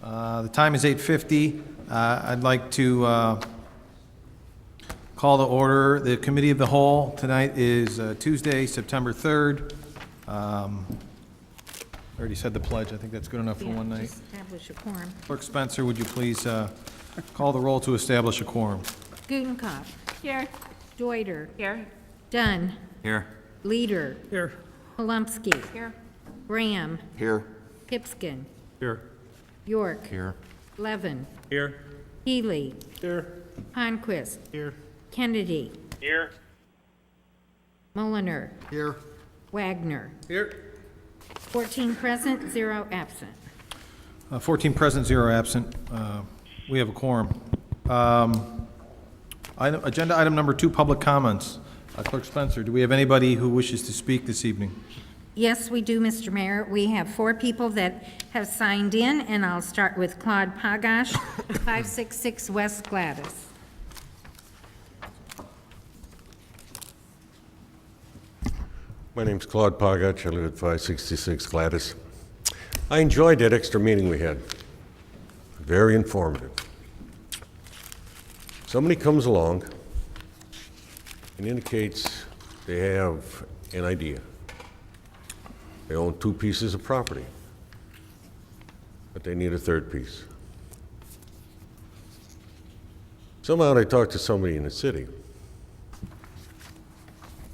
The time is 8:50. I'd like to call to order the Committee of the Whole. Tonight is Tuesday, September 3rd. I already said the pledge. I think that's good enough for one night. Establish a quorum. Clerk Spencer, would you please call the roll to establish a quorum? Gutenkopf. Here. Deuter. Here. Dunn. Here. Leader. Here. Holumsky. Here. Graham. Here. Pipskin. Here. York. Here. Levin. Here. Healy. Here. Conquist. Here. Kennedy. Here. Mulliner. Here. Wagner. Here. 14 present, 0 absent. 14 present, 0 absent. We have a quorum. Agenda item number 2, public comments. Clerk Spencer, do we have anybody who wishes to speak this evening? Yes, we do, Mr. Mayor. We have 4 people that have signed in, and I'll start with Claude Pagash, 566 West Gladys. My name's Claude Pagach. I live at 566 Gladys. I enjoyed that extra meeting we had. Very informative. Somebody comes along and indicates they have an idea. They own 2 pieces of property, but they need a 3rd piece. Somehow they talk to somebody in the city.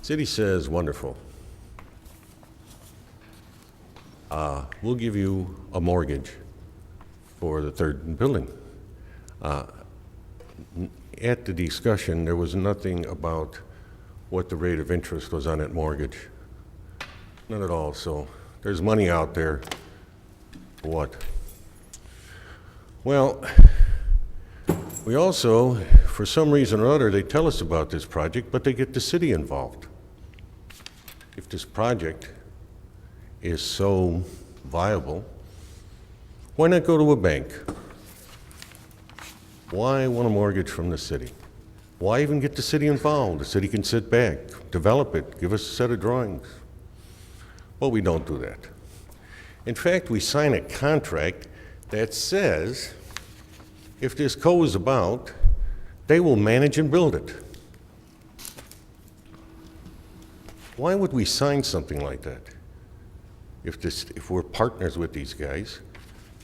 City says, wonderful. We'll give you a mortgage for the 3rd building. At the discussion, there was nothing about what the rate of interest was on that mortgage. None at all. So there's money out there. For what? Well, we also, for some reason or other, they tell us about this project, but they get the city involved. If this project is so viable, why not go to a bank? Why want a mortgage from the city? Why even get the city involved? The city can sit back, develop it, give us a set of drawings. Well, we don't do that. In fact, we sign a contract that says if this goes about, they will manage and build it. Why would we sign something like that? If we're partners with these guys,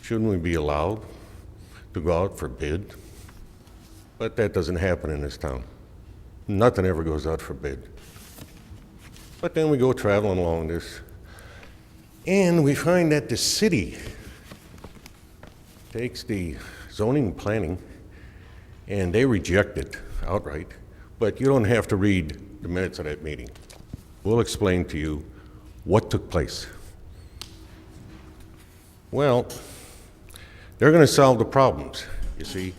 shouldn't we be allowed to go out for bid? But that doesn't happen in this town. Nothing ever goes out for bid. But then we go traveling along this, and we find that the city takes the zoning and planning, and they reject it outright. But you don't have to read the minutes of that meeting. We'll explain to you what took place. Well, they're going to solve the problems, you see.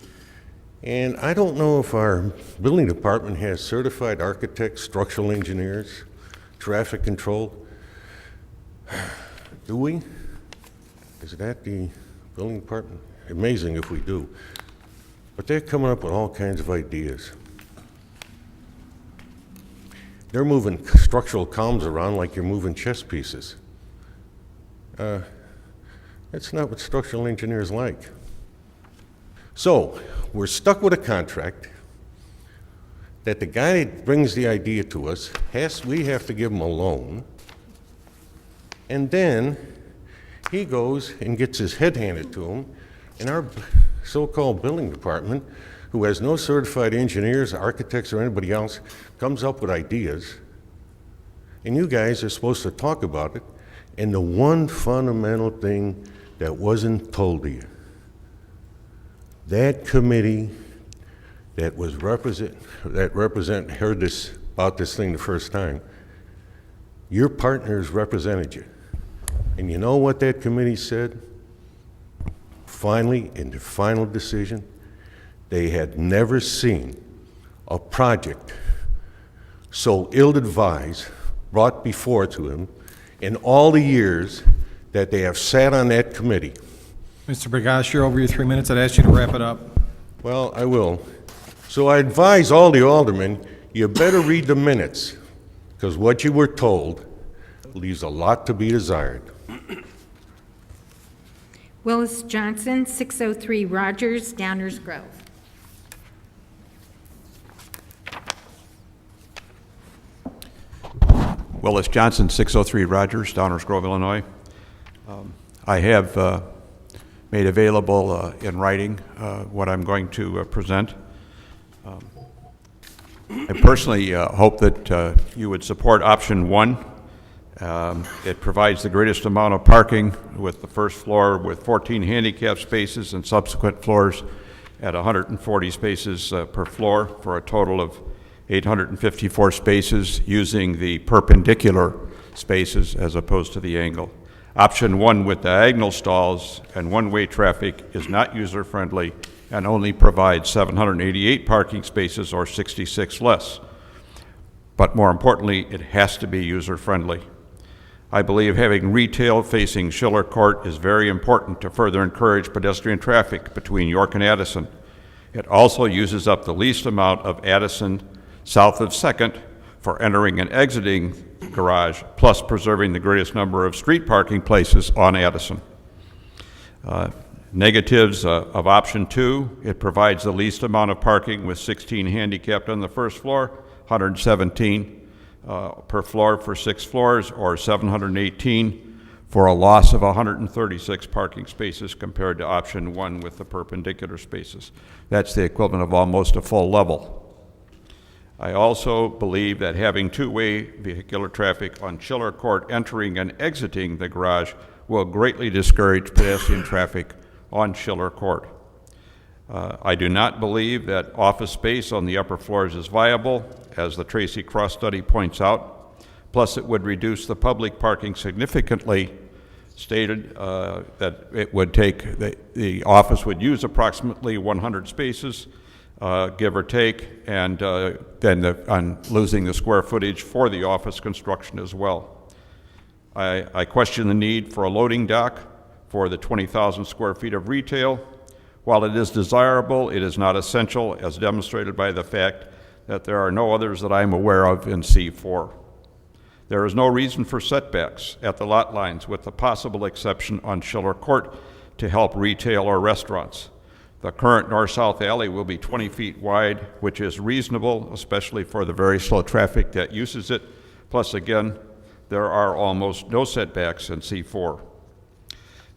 And I don't know if our building department has certified architects, structural engineers, traffic control. Do we? Is that the building department? Amazing if we do. But they're coming up with all kinds of ideas. They're moving structural columns around like you're moving chess pieces. That's not what structural engineers like. So, we're stuck with a contract that the guy that brings the idea to us, we have to give him a loan, and then he goes and gets his head handed to him, and our so-called building department, who has no certified engineers, architects, or anybody else, comes up with ideas, and you guys are supposed to talk about it, and the one fundamental thing that wasn't told to you, that committee that heard this about this thing the first time, your partners represented you. And you know what that committee said? Finally, in the final decision, they had never seen a project so ill-advised brought before to them in all the years that they have sat on that committee. Mr. Bergash, you're over your 3 minutes. I'd ask you to wrap it up. Well, I will. So I advise all the aldermen, you better read the minutes, because what you were told leaves a lot to be desired. Willis Johnson, 603 Rogers, Downers Grove. Willis Johnson, 603 Rogers, Downers Grove, Illinois. I have made available in writing what I'm going to present. I personally hope that you would support option 1. It provides the greatest amount of parking with the first floor with 14 handicap spaces and subsequent floors at 140 spaces per floor for a total of 854 spaces using the perpendicular spaces as opposed to the angle. Option 1 with diagonal stalls and one-way traffic is not user-friendly and only provides 788 parking spaces or 66 less. But more importantly, it has to be user-friendly. I believe having retail facing Schiller Court is very important to further encourage pedestrian traffic between York and Addison. It also uses up the least amount of Addison south of 2nd for entering and exiting garage, plus preserving the greatest number of street parking places on Addison. Negatives of option 2, it provides the least amount of parking with 16 handicapped on the first floor, 117 per floor for 6 floors, or 718 for a loss of 136 parking spaces compared to option 1 with the perpendicular spaces. That's the equivalent of almost a full level. I also believe that having two-way vehicular traffic on Schiller Court entering and exiting the garage will greatly discourage pedestrian traffic on Schiller Court. I do not believe that office space on the upper floors is viable, as the Tracy Cross study points out. Plus, it would reduce the public parking significantly. Stated that it would take, the office would use approximately 100 spaces, give or take, and then on losing the square footage for the office construction as well. I question the need for a loading dock for the 20,000 square feet of retail. While it is desirable, it is not essential, as demonstrated by the fact that there are no others that I'm aware of in C4. There is no reason for setbacks at the lot lines, with the possible exception on Schiller Court to help retail or restaurants. The current north-south alley will be 20 feet wide, which is reasonable, especially for the very slow traffic that uses it. Plus, again, there are almost no setbacks in C4.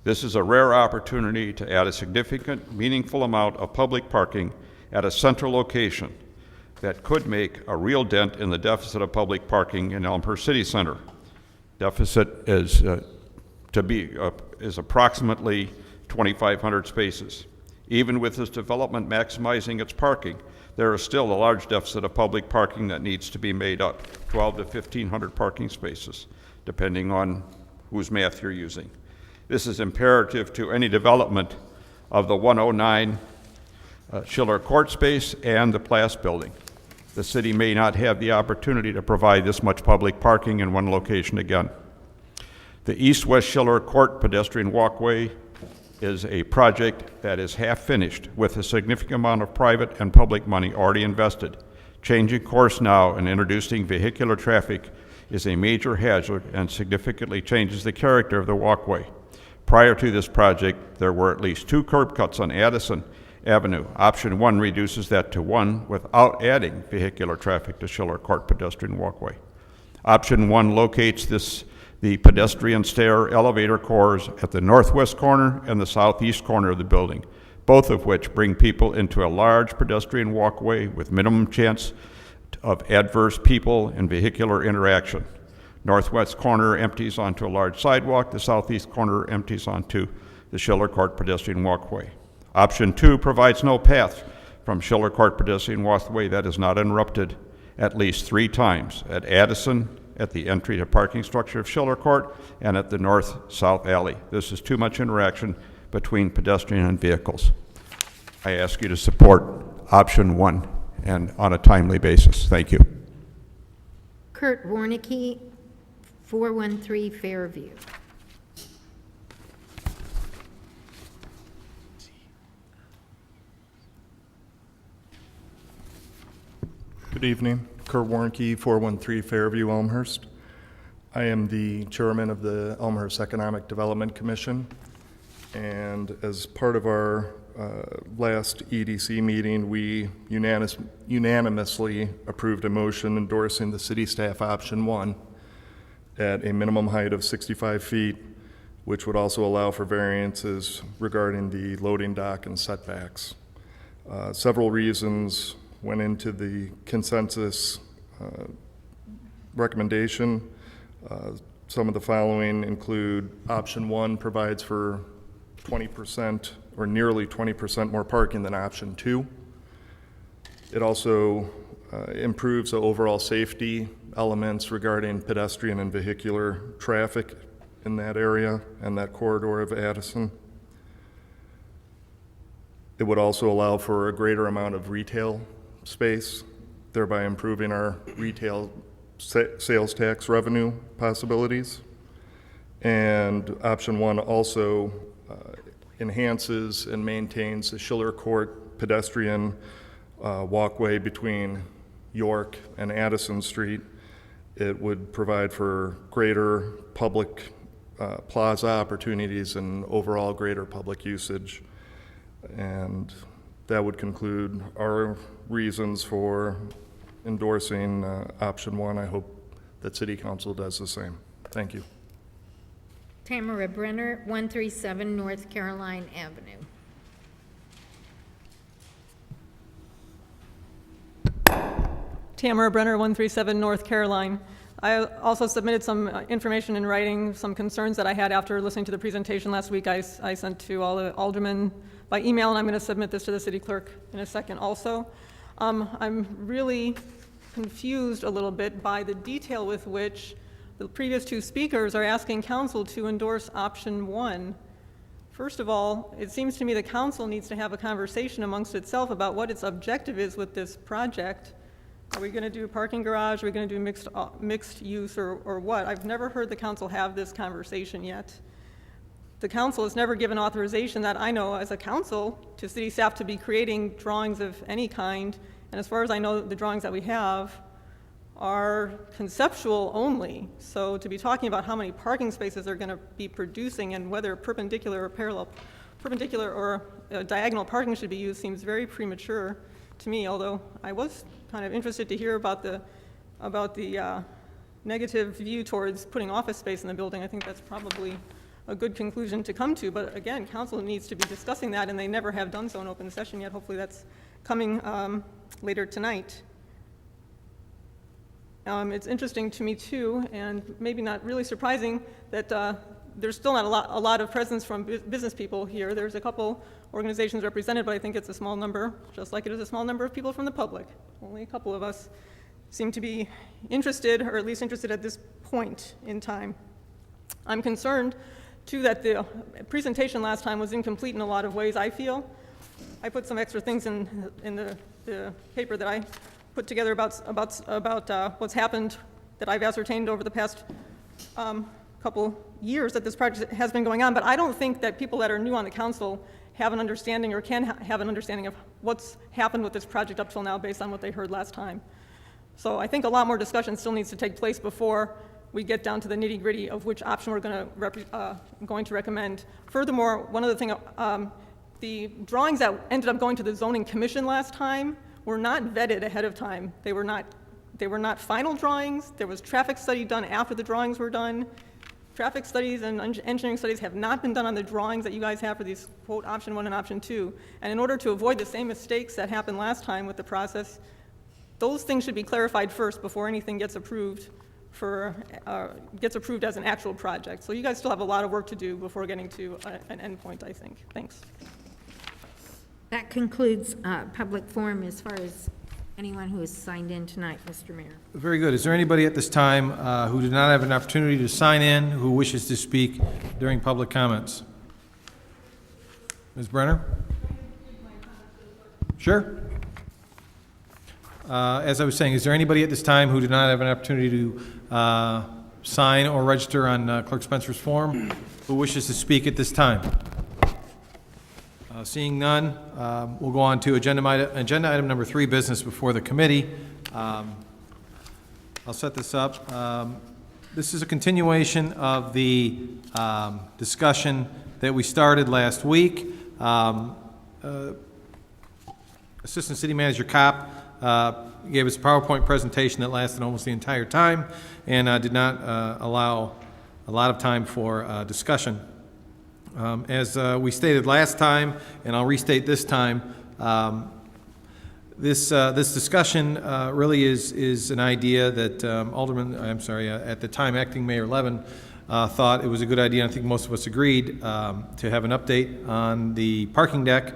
This is a rare opportunity to add a significant, meaningful amount of public parking at a central location that could make a real dent in the deficit of public parking in Elmhurst City Center. Deficit is approximately 2,500 spaces. Even with this development maximizing its parking, there is still a large deficit of public parking that needs to be made up, 12 to 1,500 parking spaces, depending on whose math you're using. This is imperative to any development of the 109 Schiller Court space and the Place building. The city may not have the opportunity to provide this much public parking in one location again. The east-west Schiller Court pedestrian walkway is a project that is half finished with a significant amount of private and public money already invested. Changing course now and introducing vehicular traffic is a major hazard and significantly changes the character of the walkway. Prior to this project, there were at least 2 curb cuts on Addison Avenue. Option 1 reduces that to 1 without adding vehicular traffic to Schiller Court pedestrian walkway. Option 1 locates the pedestrian stair elevator cores at the northwest corner and the southeast corner of the building, both of which bring people into a large pedestrian walkway with minimum chance of adverse people and vehicular interaction. Northwest corner empties onto a large sidewalk. The southeast corner empties onto the Schiller Court pedestrian walkway. Option 2 provides no path from Schiller Court pedestrian walkway that is not interrupted at least 3 times at Addison, at the entry to parking structure of Schiller Court, and at the north-south alley. This is too much interaction between pedestrian and vehicles. I ask you to support option 1 and on a timely basis. Thank you. Kurt Warnicki, 413 Fairview. Good evening. Kurt Warnke, 413 Fairview, Elmhurst. I am the chairman of the Elmhurst Economic Development Commission. And as part of our last EDC meeting, we unanimously approved a motion endorsing the city staff option 1 at a minimum height of 65 feet, which would also allow for variances regarding the loading dock and setbacks. Several reasons went into the consensus recommendation. Some of the following include option 1 provides for 20% or nearly 20% more parking than option 2. It also improves the overall safety elements regarding pedestrian and vehicular traffic in that area and that corridor of Addison. It would also allow for a greater amount of retail space, thereby improving our retail sales tax revenue possibilities. And option 1 also enhances and maintains the Schiller Court pedestrian walkway between York and Addison Street. It would provide for greater public plaza opportunities and overall greater public usage. And that would conclude our reasons for endorsing option 1. I hope that City Council does the same. Thank you. Tamara Brenner, 137 North Caroline Avenue. Tamara Brenner, 137 North Caroline. I also submitted some information in writing, some concerns that I had after listening to the presentation last week. I sent to all the aldermen by email, and I'm going to submit this to the city clerk in a second also. I'm really confused a little bit by the detail with which the previous 2 speakers are asking council to endorse option 1. First of all, it seems to me the council needs to have a conversation amongst itself about what its objective is with this project. Are we going to do a parking garage? Are we going to do mixed use or what? I've never heard the council have this conversation yet. The council has never given authorization that I know as a council to city staff to be creating drawings of any kind. And as far as I know, the drawings that we have are conceptual only. So to be talking about how many parking spaces they're going to be producing and whether perpendicular or diagonal parking should be used seems very premature to me, although I was kind of interested to hear about the negative view towards putting office space in the building. I think that's probably a good conclusion to come to, but again, council needs to be discussing that, and they never have done so in open session yet. Hopefully that's coming later tonight. It's interesting to me too, and maybe not really surprising, that there's still not a lot of presence from business people here. There's a couple organizations represented, but I think it's a small number, just like it is a small number of people from the public. Only a couple of us seem to be interested, or at least interested at this point in time. I'm concerned too that the presentation last time was incomplete in a lot of ways, I feel. I put some extra things in the paper that I put together about what's happened that I've ascertained over the past couple years that this project has been going on, but I don't think that people that are new on the council have an understanding or can have an understanding of what's happened with this project up till now based on what they heard last time. So I think a lot more discussion still needs to take place before we get down to the nitty-gritty of which option we're going to recommend. Furthermore, one other thing, the drawings that ended up going to the zoning commission last time were not vetted ahead of time. They were not final drawings. There was traffic study done after the drawings were done. Traffic studies and engineering studies have not been done on the drawings that you guys have for these, quote, option 1 and option 2. And in order to avoid the same mistakes that happened last time with the process, those things should be clarified first before anything gets approved as an actual project. So you guys still have a lot of work to do before getting to an end point, I think. Thanks. That concludes public forum as far as anyone who has signed in tonight, Mr. Mayor. Very good. Is there anybody at this time who did not have an opportunity to sign in who wishes to speak during public comments? Ms. Brenner? Sure. As I was saying, is there anybody at this time who did not have an opportunity to sign or register on Clerk Spencer's form who wishes to speak at this time? Seeing none, we'll go on to agenda item number 3, business before the committee. I'll set this up. This is a continuation of the discussion that we started last week. Assistant City Manager Kopp gave us a PowerPoint presentation that lasted almost the entire time and did not allow a lot of time for discussion. As we stated last time, and I'll restate this time, this discussion really is an idea that at the time, Acting Mayor Levin thought it was a good idea, and I think most of us agreed, to have an update on the parking deck.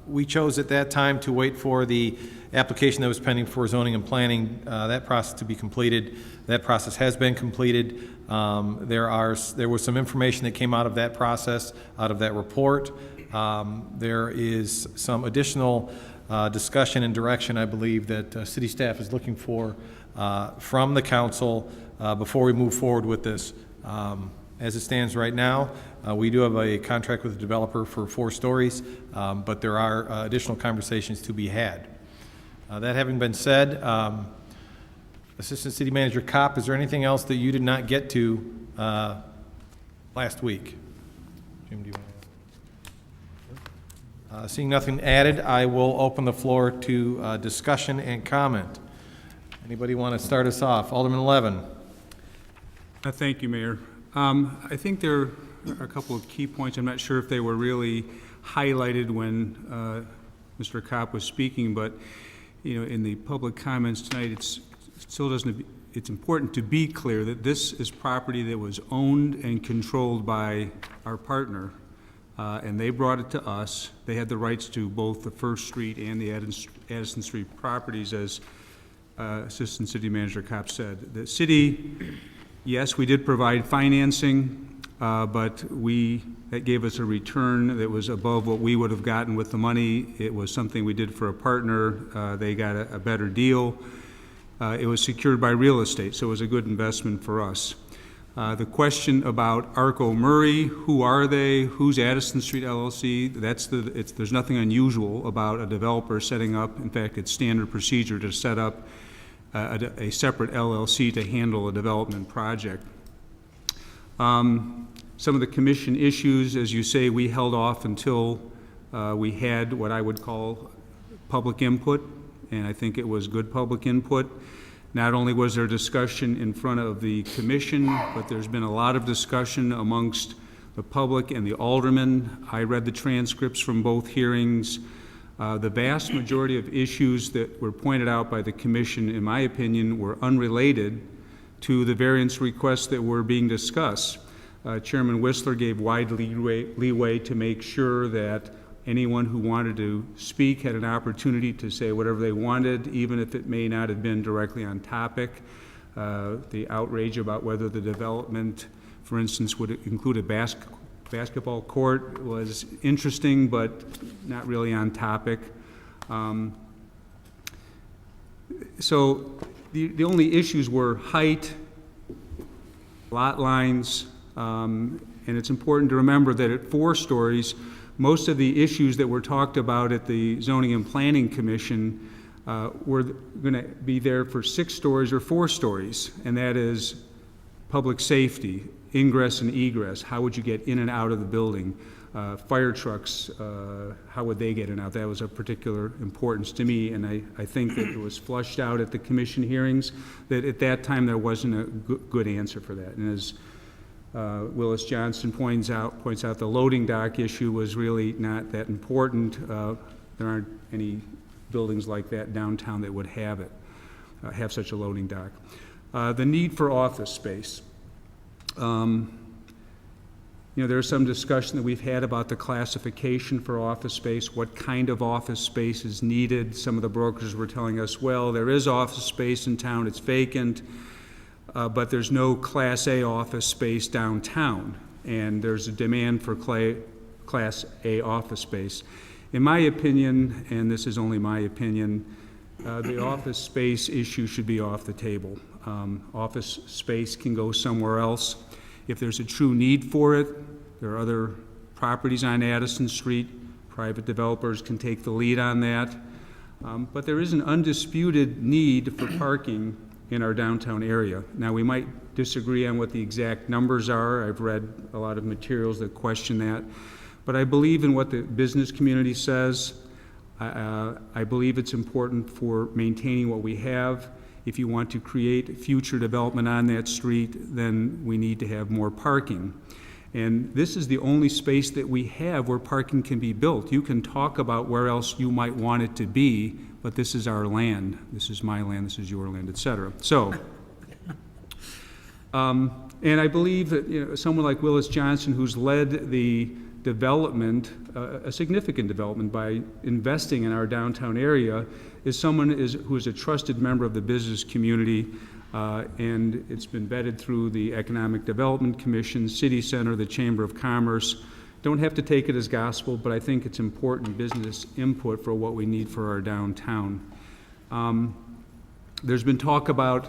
We chose at that time to wait for the application that was pending for zoning and planning, that process to be completed. That process has been completed. There was some information that came out of that process, out of that report. There is some additional discussion and direction, I believe, that city staff is looking for from the council before we move forward with this. As it stands right now, we do have a contract with the developer for 4 stories, but there are additional conversations to be had. That having been said, Assistant City Manager Kopp, is there anything else that you did not get to last week? Jim, do you want to? Seeing nothing added, I will open the floor to discussion and comment. Anybody want to start us off? Alderman Levin. Thank you, Mayor. I think there are a couple of key points. I'm not sure if they were really highlighted when Mr. Kopp was speaking, but in the public comments tonight, it's important to be clear that this is property that was owned and controlled by our partner, and they brought it to us. They had the rights to both the First Street and the Addison Street properties, as Assistant City Manager Kopp said. The city, yes, we did provide financing, but that gave us a return that was above what we would have gotten with the money. It was something we did for a partner. They got a better deal. It was secured by real estate, so it was a good investment for us. The question about Arco Murray, who are they? Who's Addison Street LLC? There's nothing unusual about a developer setting up. In fact, it's standard procedure to set up a separate LLC to handle a development project. Some of the commission issues, as you say, we held off until we had what I would call public input, and I think it was good public input. Not only was there discussion in front of the commission, but there's been a lot of discussion amongst the public and the aldermen. I read the transcripts from both hearings. The vast majority of issues that were pointed out by the commission, in my opinion, were unrelated to the variance requests that were being discussed. Chairman Whistler gave wide leeway to make sure that anyone who wanted to speak had an opportunity to say whatever they wanted, even if it may not have been directly on topic. The outrage about whether the development, for instance, would include a basketball court was interesting, but not really on topic. So the only issues were height, lot lines, and it's important to remember that at 4 stories, most of the issues that were talked about at the Zoning and Planning Commission were going to be there for 6 stories or 4 stories, and that is public safety, ingress and egress. How would you get in and out of the building? Fire trucks, how would they get in and out? That was of particular importance to me, and I think that it was flushed out at the commission hearings that at that time there wasn't a good answer for that. And as Willis Johnson points out, the loading dock issue was really not that important. There aren't any buildings like that downtown that would have such a loading dock. The need for office space. There's some discussion that we've had about the classification for office space, what kind of office space is needed. Some of the brokers were telling us, well, there is office space in town, it's vacant, but there's no Class A office space downtown, and there's a demand for Class A office space. In my opinion, and this is only my opinion, the office space issue should be off the table. Office space can go somewhere else. If there's a true need for it, there are other properties on Addison Street. Private developers can take the lead on that. But there is an undisputed need for parking in our downtown area. Now, we might disagree on what the exact numbers are. I've read a lot of materials that question that. But I believe in what the business community says. I believe it's important for maintaining what we have. If you want to create future development on that street, then we need to have more parking. And this is the only space that we have where parking can be built. You can talk about where else you might want it to be, but this is our land. This is my land, this is your land, et cetera. So, and I believe that someone like Willis Johnson, who's led the development, a significant development by investing in our downtown area, is someone who is a trusted member of the business community, and it's been vetted through the Economic Development Commission, City Center, the Chamber of Commerce. Don't have to take it as gospel, but I think it's important business input for what we need for our downtown. There's been talk about,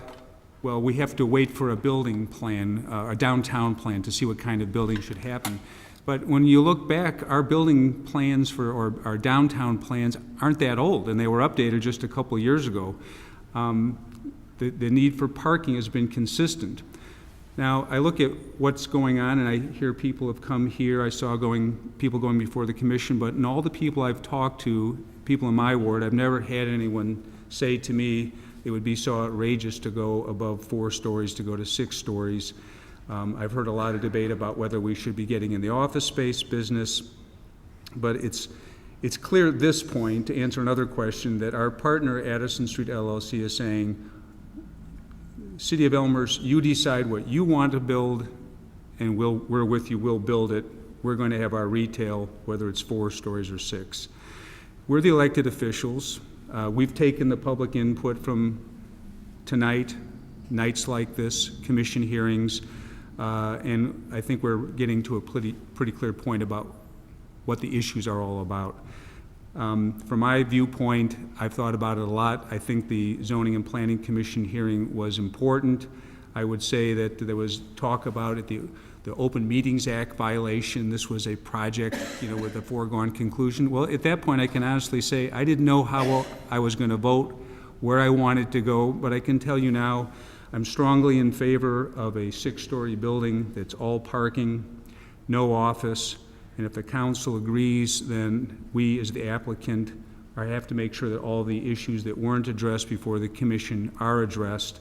well, we have to wait for a building plan, a downtown plan, to see what kind of building should happen. But when you look back, our building plans or our downtown plans aren't that old, and they were updated just a couple of years ago. The need for parking has been consistent. Now, I look at what's going on, and I hear people have come here. I saw people going before the commission, but in all the people I've talked to, people in my ward, I've never had anyone say to me it would be so outrageous to go above 4 stories, to go to 6 stories. I've heard a lot of debate about whether we should be getting in the office space business, but it's clear at this point, to answer another question, that our partner, Addison Street LLC, is saying, City of Elmhurst, you decide what you want to build, and we're with you, we'll build it. We're going to have our retail, whether it's 4 stories or 6. We're the elected officials. We've taken the public input from tonight, nights like this, commission hearings, and I think we're getting to a pretty clear point about what the issues are all about. From my viewpoint, I've thought about it a lot. I think the Zoning and Planning Commission hearing was important. I would say that there was talk about it, the Open Meetings Act violation. This was a project, with a foregone conclusion. Well, at that point, I can honestly say I didn't know how I was going to vote, where I wanted to go, but I can tell you now, I'm strongly in favor of a 6-story building that's all parking, no office, and if the council agrees, then we as the applicant have to make sure that all the issues that weren't addressed before the commission are addressed.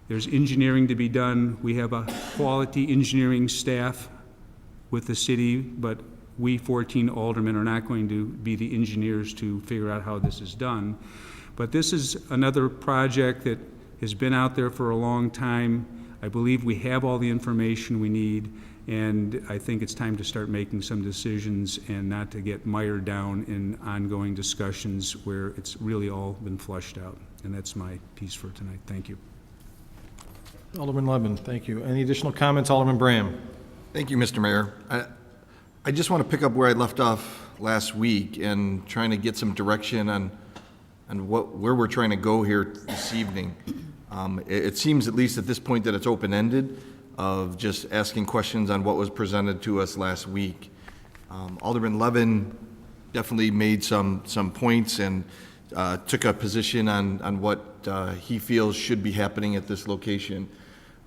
There's engineering to be done. We have a quality engineering staff with the city, but we 14 aldermen are not going to be the engineers to figure out how this is done. But this is another project that has been out there for a long time. I believe we have all the information we need, and I think it's time to start making some decisions and not to get mired down in ongoing discussions where it's really all been flushed out. And that's my piece for tonight. Thank you. Alderman Levin, thank you. Any additional comments, Alderman Bram? Thank you, Mr. Mayor. I just want to pick up where I left off last week and trying to get some direction on where we're trying to go here this evening. It seems, at least at this point, that it's open-ended, of just asking questions on what was presented to us last week. Alderman Levin definitely made some points and took a position on what he feels should be happening at this location.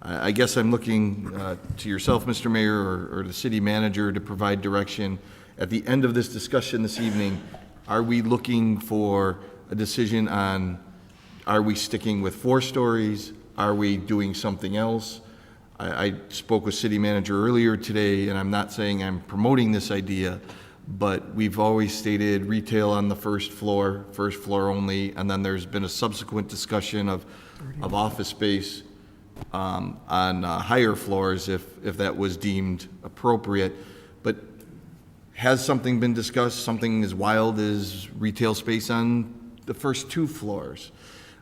I guess I'm looking to yourself, Mr. Mayor, or the city manager to provide direction. At the end of this discussion this evening, are we looking for a decision on, are we sticking with 4 stories? Are we doing something else? I spoke with city manager earlier today, and I'm not saying I'm promoting this idea, but we've always stated retail on the first floor only, and then there's been a subsequent discussion of office space on higher floors if that was deemed appropriate. But has something been discussed, something as wild as retail space on the first 2 floors?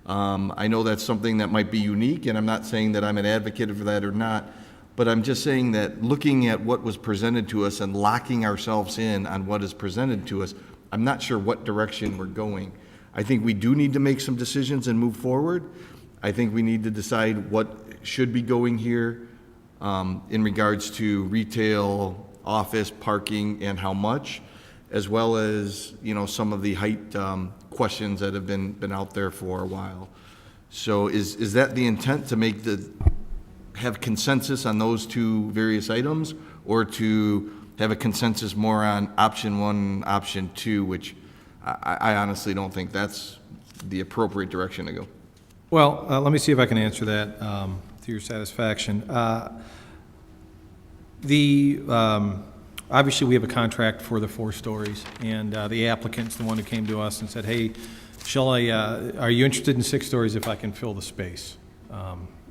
I know that's something that might be unique, and I'm not saying that I'm an advocate for that or not, but I'm just saying that looking at what was presented to us and locking ourselves in on what is presented to us, I'm not sure what direction we're going. I think we do need to make some decisions and move forward. I think we need to decide what should be going here in regards to retail, office, parking, and how much, as well as some of the height questions that have been out there for a while. So is that the intent, to have consensus on those two various items, or to have a consensus more on option one, option two, which I honestly don't think that's the appropriate direction to go? Well, let me see if I can answer that to your satisfaction. Obviously, we have a contract for the 4 stories, and the applicant's the one who came to us and said, hey, are you interested in 6 stories if I can fill the space?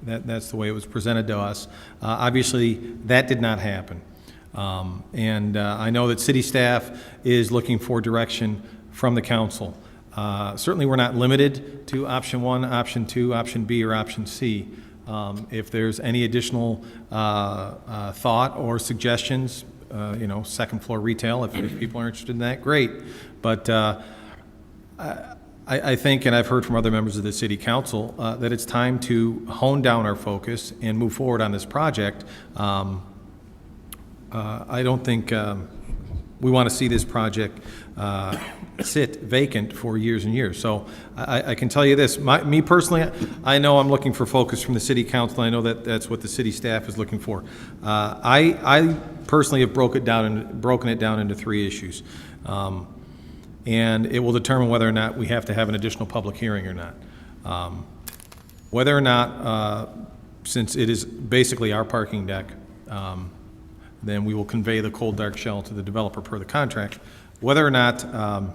That's the way it was presented to us. Obviously, that did not happen. And I know that city staff is looking for direction from the council. Certainly, we're not limited to option 1, option 2, option B, or option C. If there's any additional thought or suggestions, second floor retail, if people are interested in that, great. But I think, and I've heard from other members of the city council, that it's time to hone down our focus and move forward on this project. I don't think we want to see this project sit vacant for years and years. So I can tell you this, me personally, I know I'm looking for focus from the city council. I know that that's what the city staff is looking for. I personally have broken it down into 3 issues. And it will determine whether or not we have to have an additional public hearing or not. Whether or not, since it is basically our parking deck, then we will convey the cold dark shell to the developer per the contract. Whether or not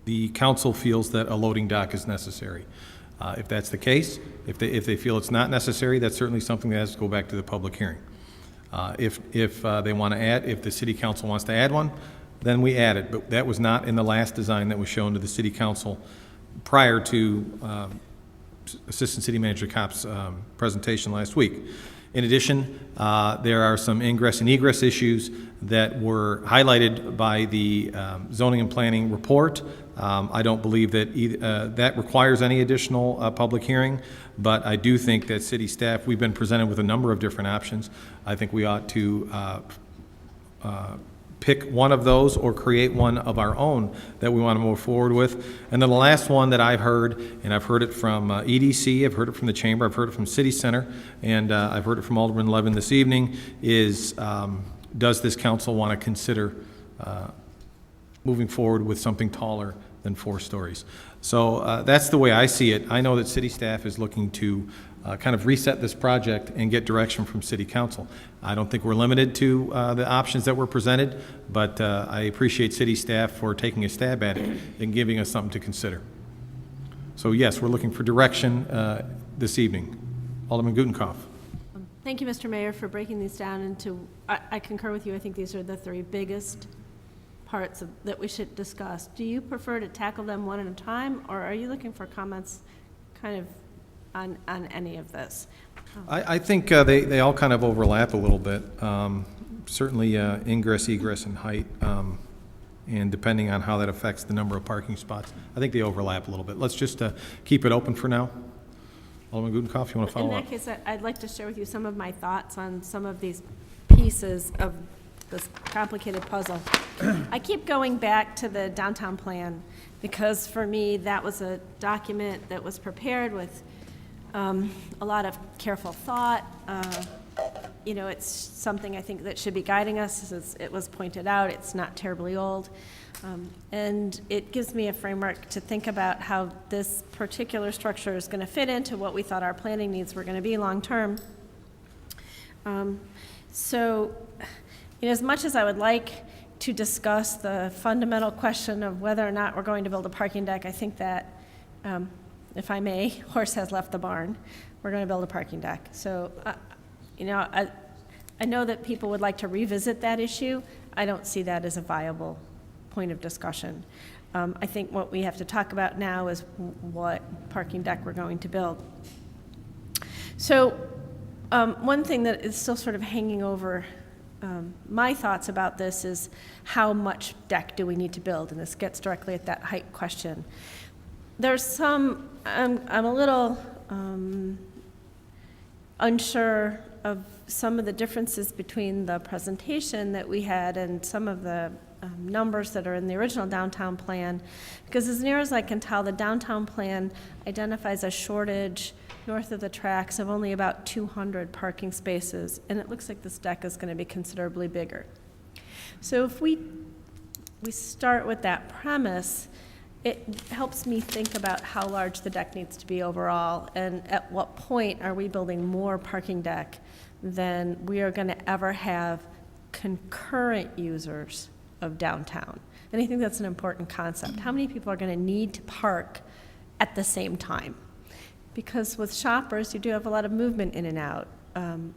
the council feels that a loading dock is necessary. If that's the case, if they feel it's not necessary, that's certainly something that has to go back to the public hearing. If they want to add, if the city council wants to add one, then we add it. But that was not in the last design that was shown to the city council prior to Assistant City Manager Kopp's presentation last week. In addition, there are some ingress and egress issues that were highlighted by the zoning and planning report. I don't believe that that requires any additional public hearing, but I do think that city staff, we've been presented with a number of different options. I think we ought to pick one of those or create one of our own that we want to move forward with. And then the last one that I've heard, and I've heard it from EDC, I've heard it from the Chamber, I've heard it from City Center, and I've heard it from Alderman Levin this evening, is does this council want to consider moving forward with something taller than 4 stories? So that's the way I see it. I know that city staff is looking to kind of reset this project and get direction from city council. I don't think we're limited to the options that were presented, but I appreciate city staff for taking a stab at it and giving us something to consider. So yes, we're looking for direction this evening. Alderman Gutenkopf. Thank you, Mr. Mayor, for breaking these down into, I concur with you. I think these are the 3 biggest parts that we should discuss. Do you prefer to tackle them one at a time, or are you looking for comments kind of on any of this? I think they all kind of overlap a little bit. Certainly ingress, egress, and height, and depending on how that affects the number of parking spots, I think they overlap a little bit. Let's just keep it open for now. Alderman Gutenkopf, you want to follow up? In that case, I'd like to share with you some of my thoughts on some of these pieces of this complicated puzzle. I keep going back to the downtown plan because for me, that was a document that was prepared with a lot of careful thought. It's something I think that should be guiding us. As it was pointed out, it's not terribly old. And it gives me a framework to think about how this particular structure is going to fit into what we thought our planning needs were going to be long-term. As much as I would like to discuss the fundamental question of whether or not we're going to build a parking deck, I think that, if I may, horse has left the barn. We're going to build a parking deck. So, I know that people would like to revisit that issue. I don't see that as a viable point of discussion. I think what we have to talk about now is what parking deck we're going to build. So, one thing that is still sort of hanging over my thoughts about this is how much deck do we need to build? And this gets directly at that height question. There's some, I'm a little unsure of some of the differences between the presentation that we had and some of the numbers that are in the original downtown plan, because as near as I can tell, the downtown plan identifies a shortage north of the tracks of only about 200 parking spaces, and it looks like this deck is going to be considerably bigger. So if we start with that premise, it helps me think about how large the deck needs to be overall, and at what point are we building more parking deck than we are going to ever have concurrent users of downtown. And I think that's an important concept. How many people are going to need to park at the same time? Because with shoppers, you do have a lot of movement in and out.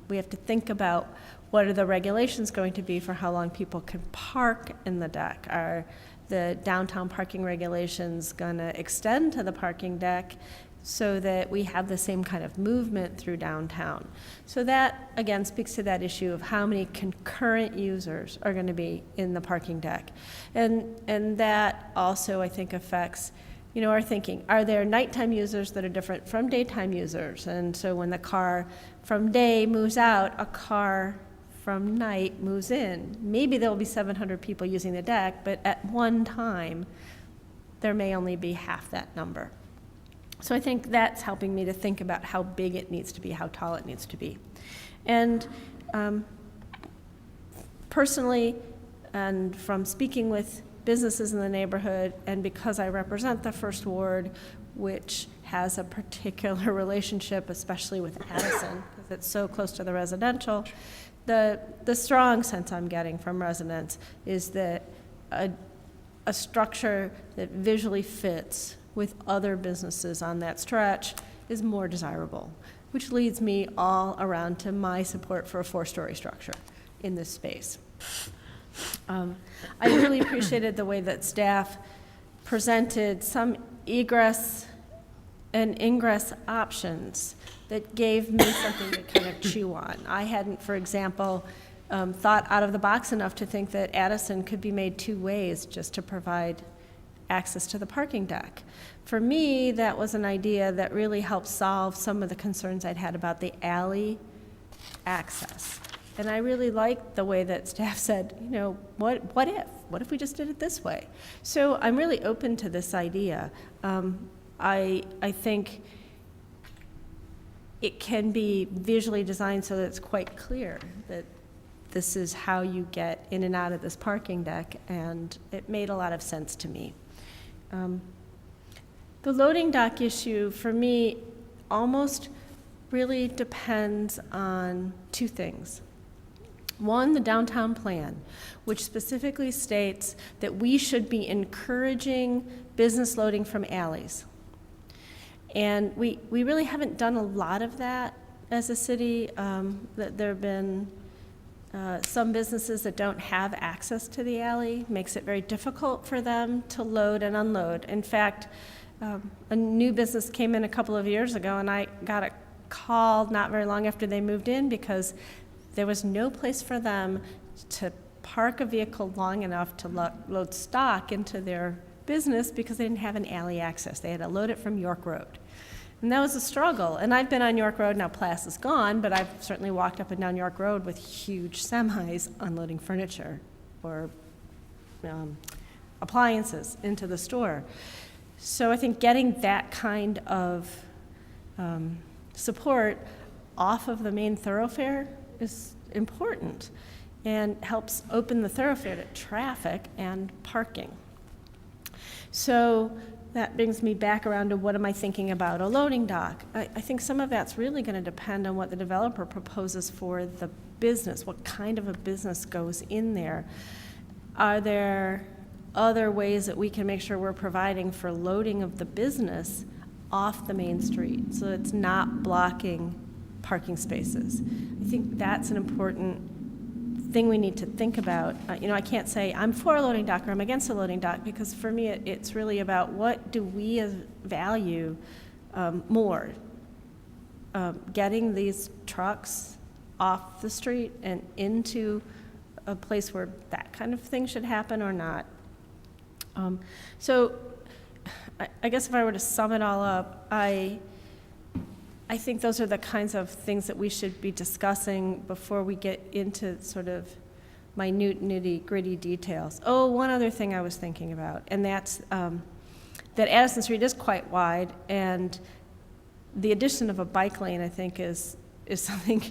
We have to think about what are the regulations going to be for how long people can park in the deck. Are the downtown parking regulations going to extend to the parking deck so that we have the same kind of movement through downtown? So that, again, speaks to that issue of how many concurrent users are going to be in the parking deck. And that also, I think, affects, you know, our thinking. Are there nighttime users that are different from daytime users? And so when the car from day moves out, a car from night moves in. Maybe there will be 700 people using the deck, but at one time, there may only be half that number. So I think that's helping me to think about how big it needs to be, how tall it needs to be. And personally, and from speaking with businesses in the neighborhood, and because I represent the First Ward, which has a particular relationship, especially with Addison, because it's so close to the residential, the strong sense I'm getting from residents is that a structure that visually fits with other businesses on that stretch is more desirable, which leads me all around to my support for a 4-story structure in this space. I really appreciated the way that staff presented some egress and ingress options that gave me something to kind of chew on. I hadn't, for example, thought out of the box enough to think that Addison could be made 2 ways just to provide access to the parking deck. For me, that was an idea that really helped solve some of the concerns I'd had about the alley access. And I really liked the way that staff said, you know, what if we just did it this way? So I'm really open to this idea. I think it can be visually designed so that it's quite clear that this is how you get in and out of this parking deck, and it made a lot of sense to me. The loading dock issue, for me, almost really depends on 2 things. One, the downtown plan, which specifically states that we should be encouraging business loading from alleys. And we really haven't done a lot of that as a city. That there have been some businesses that don't have access to the alley, makes it very difficult for them to load and unload. In fact, a new business came in a couple of years ago, and I got a call not very long after they moved in because there was no place for them to park a vehicle long enough to load stock into their business because they didn't have an alley access. They had to load it from York Road. And that was a struggle. And I've been on York Road, now Plass is gone, but I've certainly walked up and down York Road with huge semis unloading furniture or appliances into the store. So I think getting that kind of support off of the main thoroughfare is important and helps open the thoroughfare to traffic and parking. So that brings me back around to what am I thinking about a loading dock. I think some of that's really going to depend on what the developer proposes for the business, what kind of a business goes in there. Are there other ways that we can make sure we're providing for loading of the business off the main street so it's not blocking parking spaces? I think that's an important thing we need to think about. I can't say I'm for a loading dock or I'm against a loading dock, because for me it's really about what do we value more. Getting these trucks off the street and into a place where that kind of thing should happen or not. So I guess if I were to sum it all up, I think those are the kinds of things that we should be discussing before we get into sort of minute nitty-gritty details. Oh, one other thing I was thinking about, and that's that Addison Street is quite wide, and the addition of a bike lane, I think, is something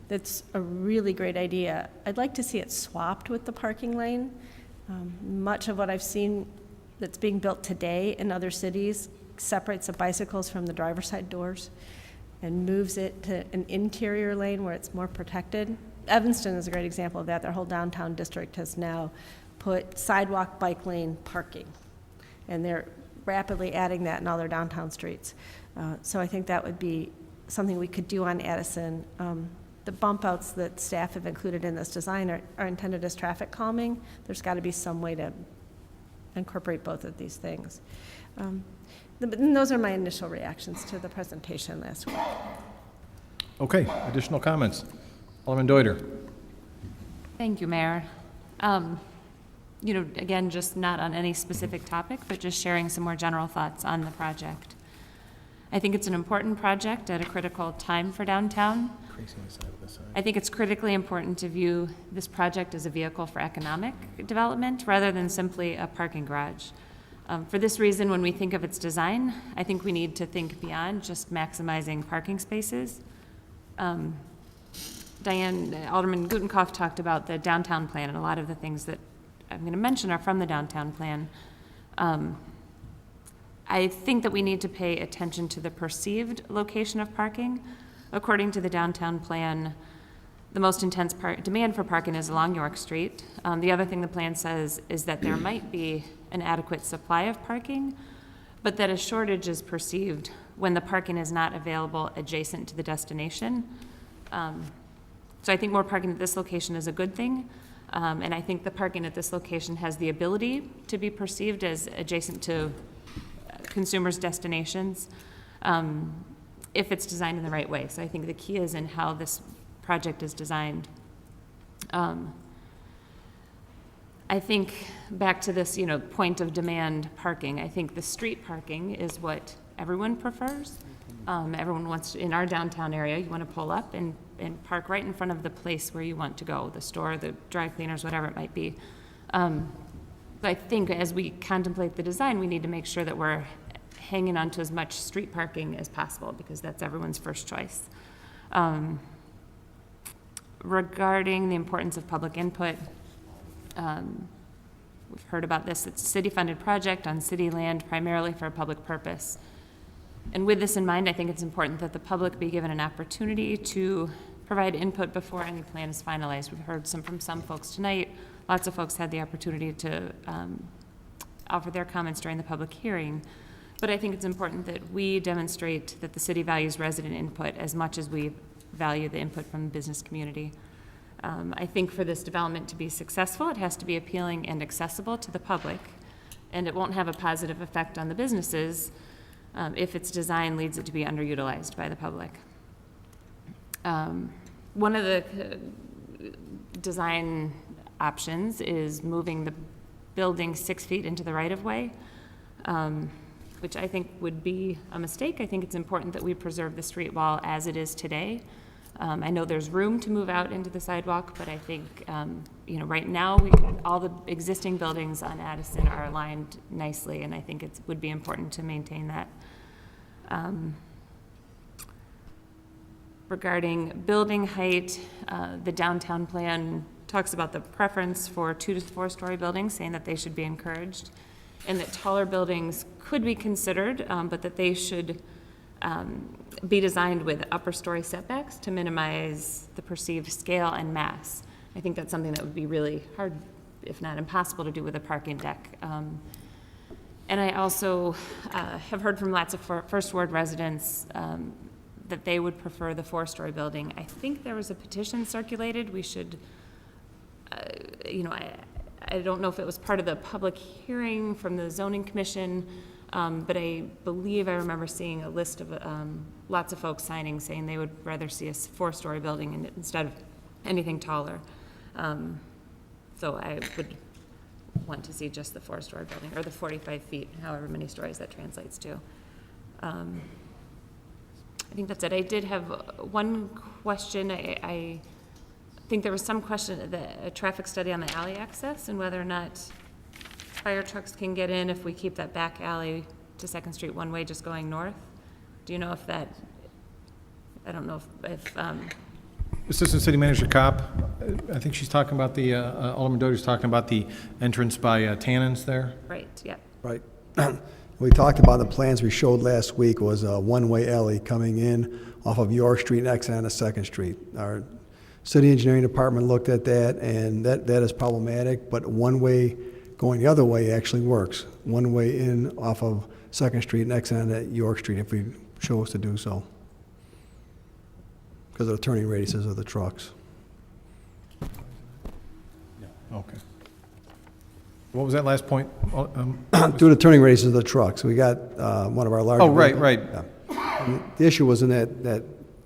that's a really great idea. I'd like to see it swapped with the parking lane. Much of what I've seen that's being built today in other cities separates the bicycles from the driver's side doors and moves it to an interior lane where it's more protected. Evanston is a great example of that. Their whole downtown district has now put sidewalk, bike lane, parking, and they're rapidly adding that in all their downtown streets. So I think that would be something we could do on Addison. The bump outs that staff have included in this design are intended as traffic calming. There's got to be some way to incorporate both of these things. And those are my initial reactions to the presentation last week. Okay, additional comments? Alderman Deuter. Thank you, Mayor. Again, just not on any specific topic, but just sharing some more general thoughts on the project. I think it's an important project at a critical time for downtown. I think it's critically important to view this project as a vehicle for economic development rather than simply a parking garage. For this reason, when we think of its design, I think we need to think beyond just maximizing parking spaces. Alderman Gutenkopf talked about the downtown plan, and a lot of the things that I'm going to mention are from the downtown plan. I think that we need to pay attention to the perceived location of parking. According to the downtown plan, the most intense demand for parking is along York Street. The other thing the plan says is that there might be an adequate supply of parking, but that a shortage is perceived when the parking is not available adjacent to the destination. So I think more parking at this location is a good thing, and I think the parking at this location has the ability to be perceived as adjacent to consumers' destinations if it's designed in the right way. So I think the key is in how this project is designed. I think back to this, point of demand parking, I think the street parking is what everyone prefers. Everyone wants to, in our downtown area, you want to pull up and park right in front of the place where you want to go, the store, the dry cleaners, whatever it might be. But I think as we contemplate the design, we need to make sure that we're hanging on to as much street parking as possible because that's everyone's first choice. Regarding the importance of public input, we've heard about this. It's a city-funded project on city land primarily for a public purpose. And with this in mind, I think it's important that the public be given an opportunity to provide input before any plan is finalized. We've heard from some folks tonight. Lots of folks had the opportunity to offer their comments during the public hearing. But I think it's important that we demonstrate that the city values resident input as much as we value the input from the business community. I think for this development to be successful, it has to be appealing and accessible to the public, and it won't have a positive effect on the businesses if its design leads it to be underutilized by the public. One of the design options is moving the building 6 feet into the right-of-way, which I think would be a mistake. I think it's important that we preserve the street wall as it is today. I know there's room to move out into the sidewalk, but I think, right now, all the existing buildings on Addison are aligned nicely, and I think it would be important to maintain that. Regarding building height, the downtown plan talks about the preference for 2 to 4 story buildings, saying that they should be encouraged, and that taller buildings could be considered, but that they should be designed with upper story setbacks to minimize the perceived scale and mass. I think that's something that would be really hard, if not impossible, to do with a parking deck. And I also have heard from lots of First Ward residents that they would prefer the 4-story building. I think there was a petition circulated. We should, I don't know if it was part of the public hearing from the zoning commission, but I believe I remember seeing a list of lots of folks signing saying they would rather see a 4-story building instead of anything taller. So I would want to see just the 4-story building, or the 45 feet, however many stories that translates to. I think that's it. I did have one question. I think there was some question, a traffic study on the alley access and whether or not fire trucks can get in if we keep that back alley to Second Street one way just going north. Do you know if that, I don't know if Assistant City Manager Kopp, I think she's talking about the, Alderman Doty's talking about the entrance by Tannins there. right, yep. Right. We talked about the plans we showed last week was a one-way alley coming in off of York Street and exit onto Second Street. Our city engineering department looked at that, and that is problematic, but one-way going the other way actually works. One way in off of Second Street and exit onto York Street if we chose to do so, because of the turning radiuses of the trucks. Okay. What was that last point? Due to turning radiuses of the trucks, we got one of our larger. Oh, right, right. Yeah. The issue was in that,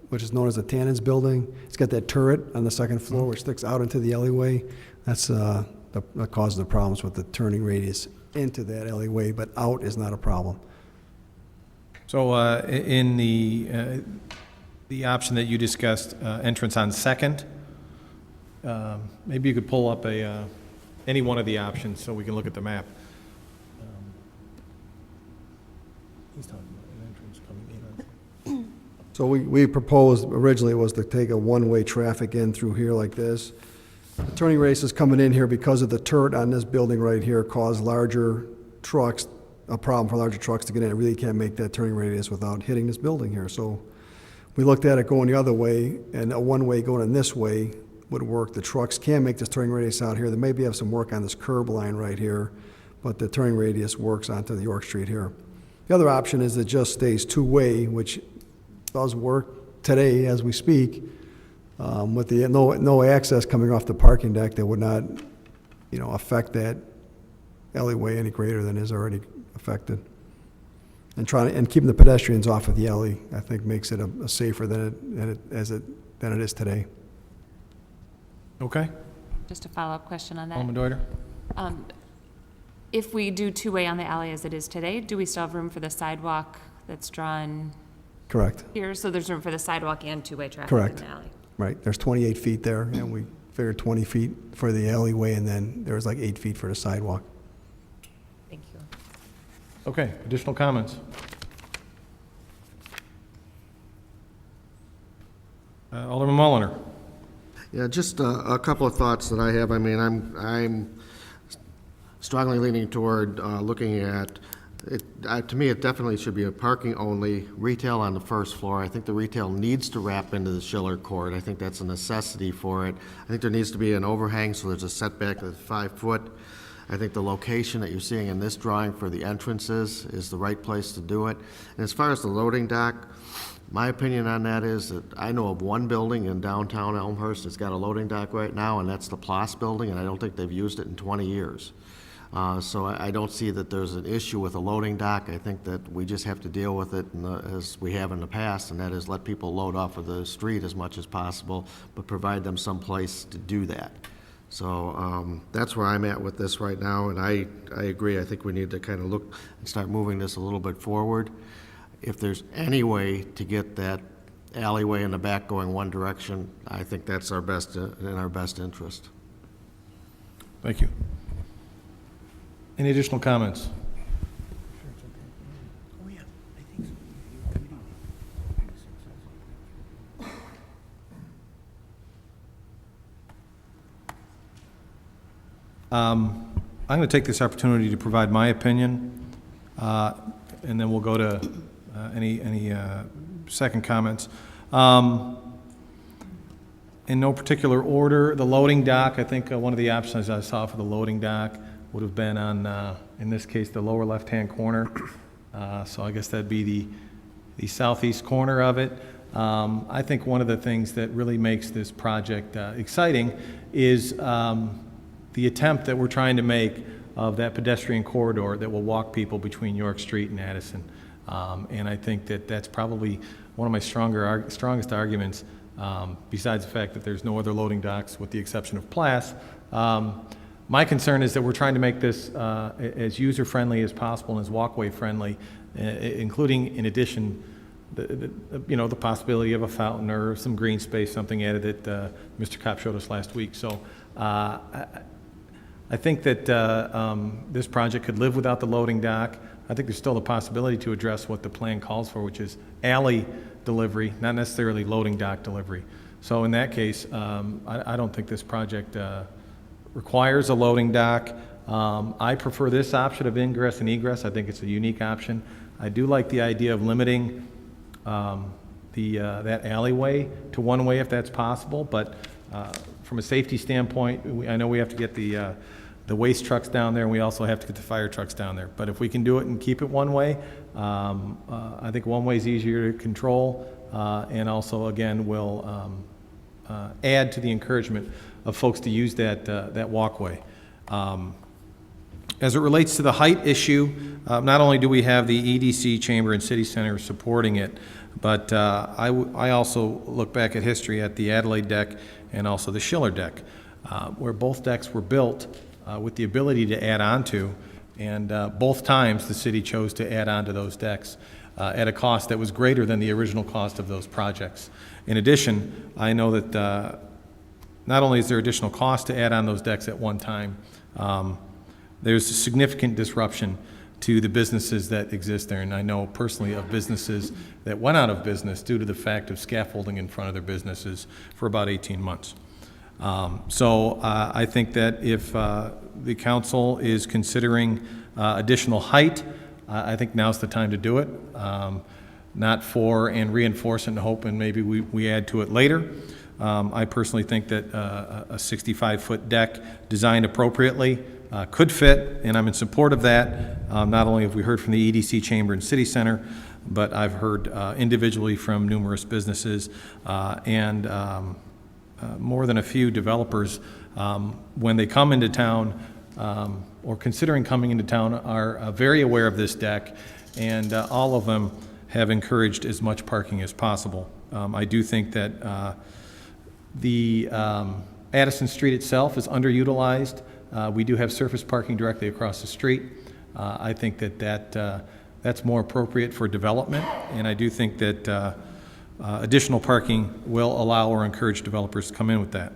which is known as the Tannins building. It's got that turret on the second floor which sticks out into the alleyway. That's that causes the problems with the turning radius into that alleyway, but out is not a problem. So in the option that you discussed, entrance on Second, maybe you could pull up any one of the options so we can look at the map. He's talking about an entrance coming in. So we proposed originally was to take a one-way traffic in through here like this. The turning radius coming in here because of the turret on this building right here caused larger trucks, a problem for larger trucks to get in. It really can't make that turning radius without hitting this building here. So we looked at it going the other way, and a one-way going in this way would work. The trucks can make this turning radius out here. They maybe have some work on this curb line right here, but the turning radius works onto the York Street here. The other option is it just stays two-way, which does work today as we speak, with the no access coming off the parking deck that would not, affect that alleyway any greater than is already affected. And keeping the pedestrians off of the alley, I think, makes it a safer than it is today. Okay. Just a follow-up question on that. Alderman Deuter? If we do two-way on the alley as it is today, do we still have room for the sidewalk that's drawn Correct. here? So there's room for the sidewalk and two-way traffic Correct. in the alley? Right. There's 28 feet there, and we figured 20 feet for the alleyway, and then there was like 8 feet for the sidewalk. Thank you. Okay, additional comments? Alderman Mulliner? Yeah, just a couple of thoughts that I have. I mean, I'm strongly leaning toward looking at it. To me, it definitely should be a parking only, retail on the first floor. I think the retail needs to wrap into the Schiller Court. I think that's a necessity for it. I think there needs to be an overhang, so there's a setback of 5 foot. I think the location that you're seeing in this drawing for the entrances is the right place to do it. And as far as the loading dock, my opinion on that is that I know of one building in downtown Elmhurst that's got a loading dock right now, and that's the Ploss building, and I don't think they've used it in 20 years. So I don't see that there's an issue with a loading dock. I think that we just have to deal with it as we have in the past, and that is let people load off of the street as much as possible, but provide them some place to do that. So that's where I'm at with this right now, and I agree. I think we need to kind of look and start moving this a little bit forward. If there's any way to get that alleyway in the back going one direction, I think that's in our best interest. Thank you. Any additional comments? I'm going to take this opportunity to provide my opinion, and then we'll go to any second comments. In no particular order, the loading dock, I think one of the options I saw for the loading dock would have been on, in this case, the lower left-hand corner. So I guess that'd be the southeast corner of it. I think one of the things that really makes this project exciting is the attempt that we're trying to make of that pedestrian corridor that will walk people between York Street and Addison. And I think that that's probably one of my strongest arguments, besides the fact that there's no other loading docks with the exception of Plas. My concern is that we're trying to make this as user-friendly as possible and as walkway-friendly, including, in addition, the possibility of a fountain or some green space, something added that Mr. Kopp showed us last week. So I think that this project could live without the loading dock. I think there's still the possibility to address what the plan calls for, which is alley delivery, not necessarily loading dock delivery. So in that case, I don't think this project requires a loading dock. I prefer this option of ingress and egress. I think it's a unique option. I do like the idea of limiting that alleyway to one way if that's possible, but from a safety standpoint, I know we have to get the waste trucks down there, and we also have to get the fire trucks down there. But if we can do it and keep it one way, I think one way is easier to control, and also, again, will add to the encouragement of folks to use that walkway. As it relates to the height issue, not only do we have the EDC Chamber and City Center supporting it, but I also look back at history at the Adelaide deck and also the Schiller deck, where both decks were built with the ability to add on to, and both times the city chose to add on to those decks at a cost that was greater than the original cost of those projects. In addition, I know that not only is there additional cost to add on those decks at one time, there's a significant disruption to the businesses that exist there. And I know personally of businesses that went out of business due to the fact of scaffolding in front of their businesses for about 18 months. So I think that if the council is considering additional height, I think now's the time to do it. Not for and reinforce and hope and maybe we add to it later. I personally think that a 65-foot deck designed appropriately could fit, and I'm in support of that. Not only have we heard from the EDC Chamber and City Center, but I've heard individually from numerous businesses and more than a few developers when they come into town or considering coming into town are very aware of this deck, and all of them have encouraged as much parking as possible. I do think that the Addison Street itself is underutilized. We do have surface parking directly across the street. I think that that's more appropriate for development, and I do think that additional parking will allow or encourage developers to come in with that.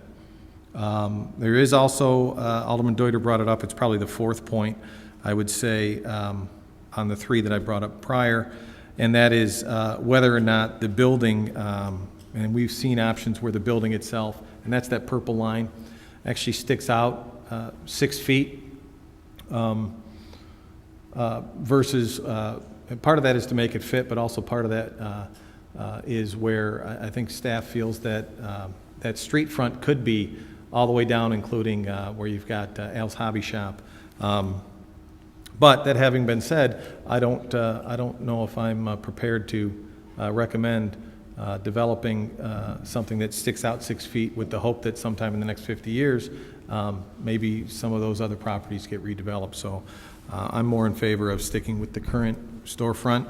There is also, Alderman Deuter brought it up, it's probably the fourth point, I would say, on the three that I brought up prior, and that is whether or not the building, and we've seen options where the building itself, and that's that purple line, actually sticks out 6 feet versus, part of that is to make it fit, but also part of that is where I think staff feels that that street front could be all the way down, including where you've got Al's Hobby Shop. But that having been said, I don't know if I'm prepared to recommend developing something that sticks out 6 feet with the hope that sometime in the next 50 years, maybe some of those other properties get redeveloped. So I'm more in favor of sticking with the current storefront.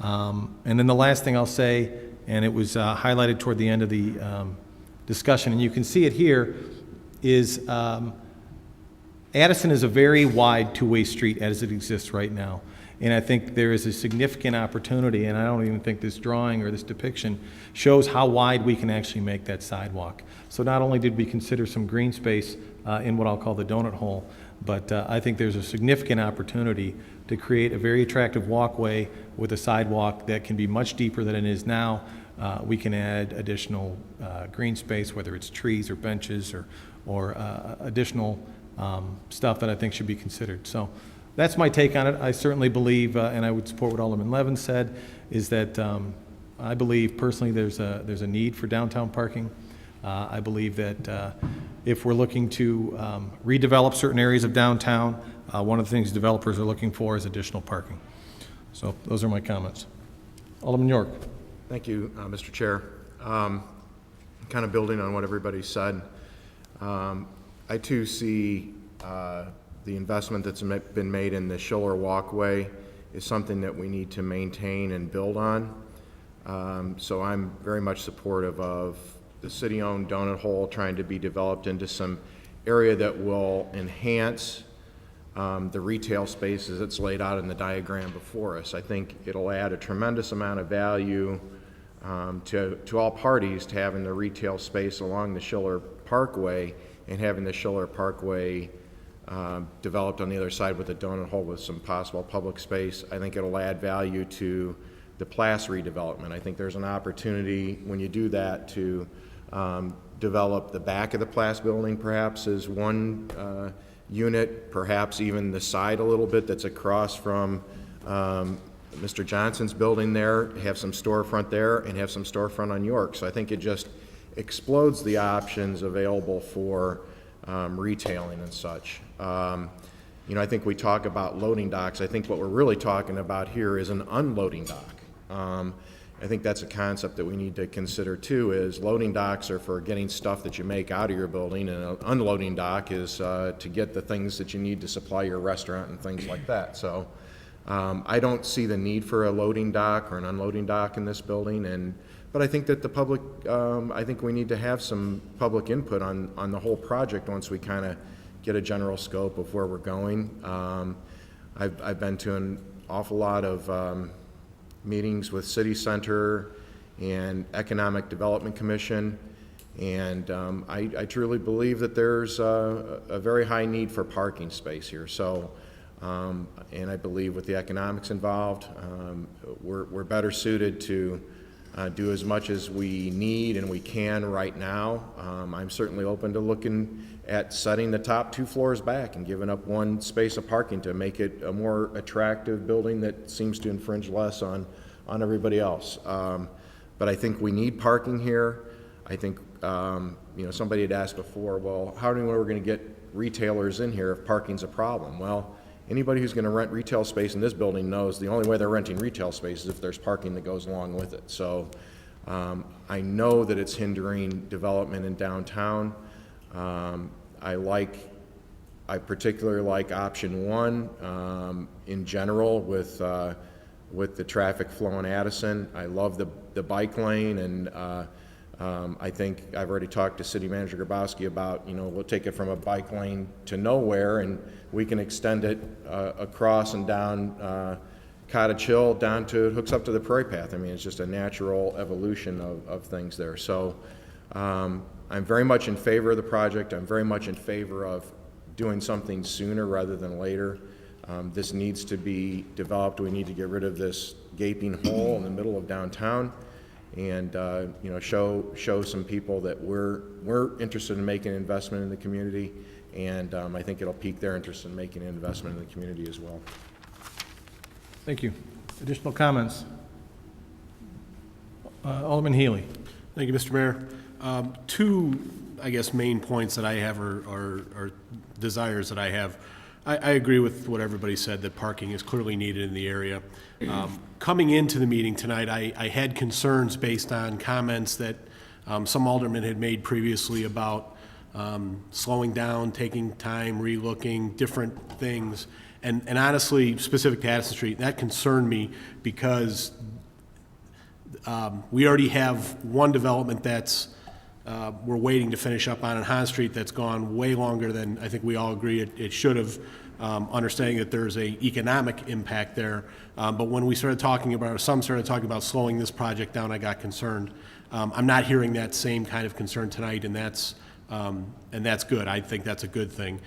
And then the last thing I'll say, and it was highlighted toward the end of the discussion, and you can see it here, is Addison is a very wide two-way street as it exists right now. And I think there is a significant opportunity, and I don't even think this drawing or this depiction shows how wide we can actually make that sidewalk. So not only did we consider some green space in what I'll call the donut hole, but I think there's a significant opportunity to create a very attractive walkway with a sidewalk that can be much deeper than it is now. We can add additional green space, whether it's trees or benches or additional stuff that I think should be considered. So that's my take on it. I certainly believe, and I would support what Alderman Levin said, is that I believe personally there's a need for downtown parking. I believe that if we're looking to redevelop certain areas of downtown, one of the things developers are looking for is additional parking. So those are my comments. Alderman York. Thank you, Mr. Chair. Kind of building on what everybody said, I too see the investment that's been made in the Schiller walkway is something that we need to maintain and build on. So I'm very much supportive of the city-owned donut hole trying to be developed into some area that will enhance the retail space as it's laid out in the diagram before us. I think it'll add a tremendous amount of value to all parties to having the retail space along the Schiller Parkway and having the Schiller Parkway developed on the other side with a donut hole with some possible public space. I think it'll add value to the Plas redevelopment. I think there's an opportunity when you do that to develop the back of the Plas building perhaps as one unit, perhaps even the side a little bit that's across from Mr. Johnson's building there, have some storefront there and have some storefront on York. So I think it just explodes the options available for retailing and such. You know, I think we talk about loading docks. I think what we're really talking about here is an unloading dock. I think that's a concept that we need to consider too, is loading docks are for getting stuff that you make out of your building, and an unloading dock is to get the things that you need to supply your restaurant and things like that. So I don't see the need for a loading dock or an unloading dock in this building, but I think that the public, I think we need to have some public input on the whole project once we kind of get a general scope of where we're going. I've been to an awful lot of meetings with City Center and Economic Development Commission, and I truly believe that there's a very high need for parking space here. So, and I believe with the economics involved, we're better suited to do as much as we need and we can right now. I'm certainly open to looking at setting the top 2 floors back and giving up one space of parking to make it a more attractive building that seems to infringe less on everybody else. But I think we need parking here. I think, you know, somebody had asked before, well, how do we know we're going to get retailers in here if parking's a problem? Well, anybody who's going to rent retail space in this building knows the only way they're renting retail space is if there's parking that goes along with it. So I know that it's hindering development in downtown. I particularly like option 1 in general with the traffic flow in Addison. I love the bike lane, and I think I've already talked to City Manager Grabowski about, you know, we'll take it from a bike lane to nowhere, and we can extend it across and down Cottage Hill down to, it hooks up to the Prairie Path. I mean, it's just a natural evolution of things there. So I'm very much in favor of the project. I'm very much in favor of doing something sooner rather than later. This needs to be developed. We need to get rid of this gaping hole in the middle of downtown, and you know, show some people that we're interested in making an investment in the community, and I think it'll pique their interest in making an investment in the community as well. Thank you. Additional comments? Alderman Healy. Thank you, Mr. Mayor. 2, I guess, main points that I have are desires that I have. I agree with what everybody said, that parking is clearly needed in the area. Coming into the meeting tonight, I had concerns based on comments that some aldermen had made previously about slowing down, taking time, relooking, different things. And honestly, specific to Addison Street, that concerned me because we already have one development that's we're waiting to finish up on Hahn Street that's gone way longer than I think we all agree it should have, understanding that there's a economic impact there. But when we started talking about, or some started talking about slowing this project down, I got concerned. I'm not hearing that same kind of concern tonight, and that's good. I think that's a good thing.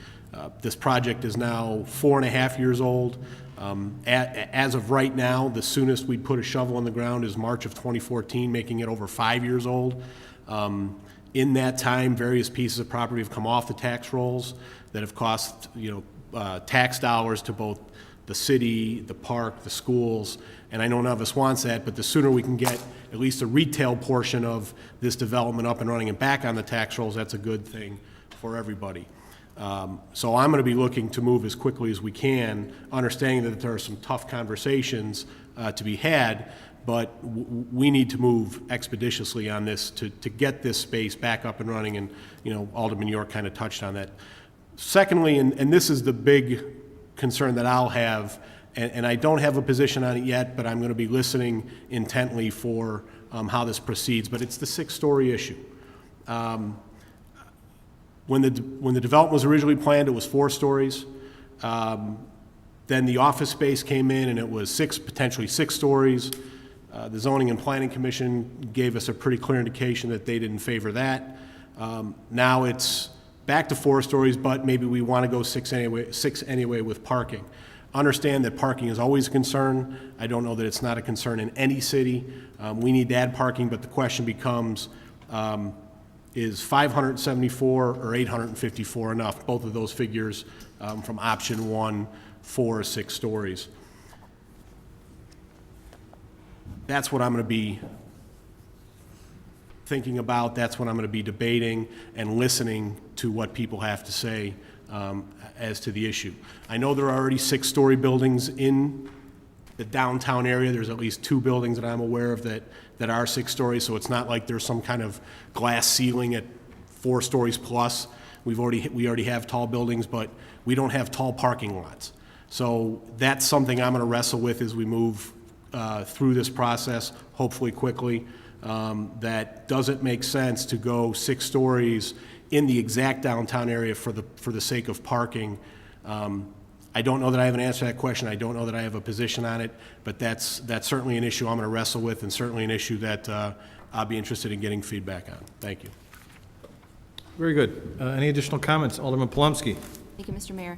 This project is now 4.5 years old. As of right now, the soonest we'd put a shovel in the ground is March of 2014, making it over 5 years old. In that time, various pieces of property have come off the tax rolls that have cost, tax dollars to both the city, the park, the schools, and I know none of us wants that, but the sooner we can get at least the retail portion of this development up and running and back on the tax rolls, that's a good thing for everybody. So I'm going to be looking to move as quickly as we can, understanding that there are some tough conversations to be had, but we need to move expeditiously on this to get this space back up and running, and Alderman York kind of touched on that. Secondly, and this is the big concern that I'll have, and I don't have a position on it yet, but I'm going to be listening intently for how this proceeds, but it's the 6-story issue. When the development was originally planned, it was 4 stories. Then the office space came in, and it was potentially six stories. The Zoning and Planning Commission gave us a pretty clear indication that they didn't favor that. Now it's back to 4 stories, but maybe we want to go six anyway with parking. Understand that parking is always a concern. I don't know that it's not a concern in any city. We need to add parking, but the question becomes, is 574 or 854 enough? Both of those figures from option 1, 4 or 6 stories. That's what I'm going to be thinking about. That's what I'm going to be debating and listening to what people have to say as to the issue. I know there are already 6-story buildings in the downtown area. There's at least 2 buildings that I'm aware of that are 6 stories, so it's not like there's some kind of glass ceiling at 4 stories plus. We already have tall buildings, but we don't have tall parking lots. So that's something I'm going to wrestle with as we move through this process, hopefully quickly. That doesn't make sense to go 6 stories in the exact downtown area for the sake of parking. I don't know that I have an answer to that question. I don't know that I have a position on it, but that's certainly an issue I'm going to wrestle with, and certainly an issue that I'll be interested in getting feedback on. Thank you. Very good. Any additional comments? Alderman Palomsky. Thank you, Mr. Mayor.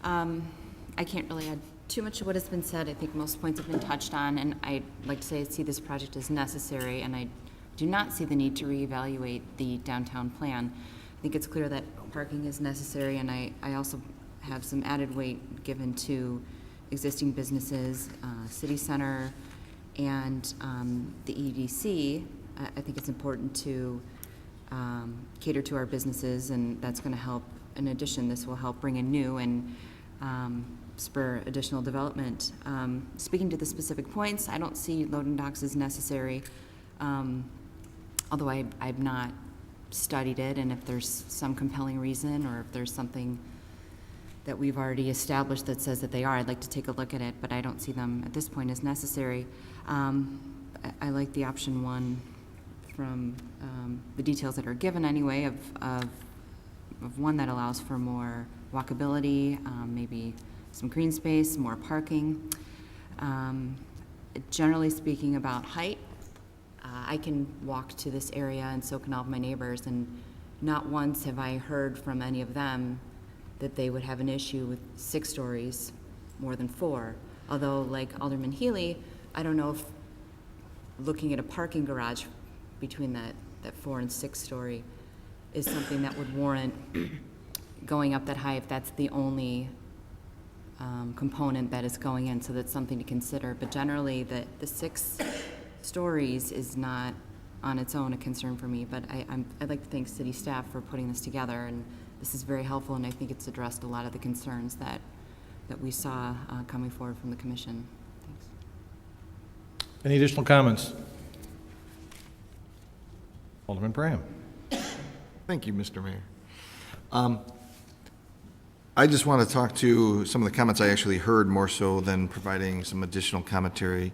I can't really add too much to what has been said. I think most points have been touched on, and I'd like to say I see this project as necessary, and I do not see the need to reevaluate the downtown plan. I think it's clear that parking is necessary, and I also have some added weight given to existing businesses, city center, and the EDC. I think it's important to cater to our businesses, and that's going to help. In addition, this will help bring in new and spur additional development. Speaking to the specific points, I don't see loading docks as necessary, although I've not studied it, and if there's some compelling reason or if there's something that we've already established that says that they are, I'd like to take a look at it, but I don't see them at this point as necessary. I like the option 1 from the details that are given anyway of one that allows for more walkability, maybe some green space, more parking. Generally speaking about height, I can walk to this area and so can all of my neighbors, and not once have I heard from any of them that they would have an issue with 6 stories more than 4. Although, like Alderman Healy, I don't know if looking at a parking garage between that 4 and 6 story is something that would warrant going up that high if that's the only component that is going in, so that's something to consider. But generally, the 6 stories is not on its own a concern for me, but I'd like to thank city staff for putting this together, and this is very helpful, and I think it's addressed a lot of the concerns that we saw coming forward from the commission. Thanks. Any additional comments? Alderman Braham. Thank you, Mr. Mayor. I just want to talk to some of the comments I actually heard more so than providing some additional commentary.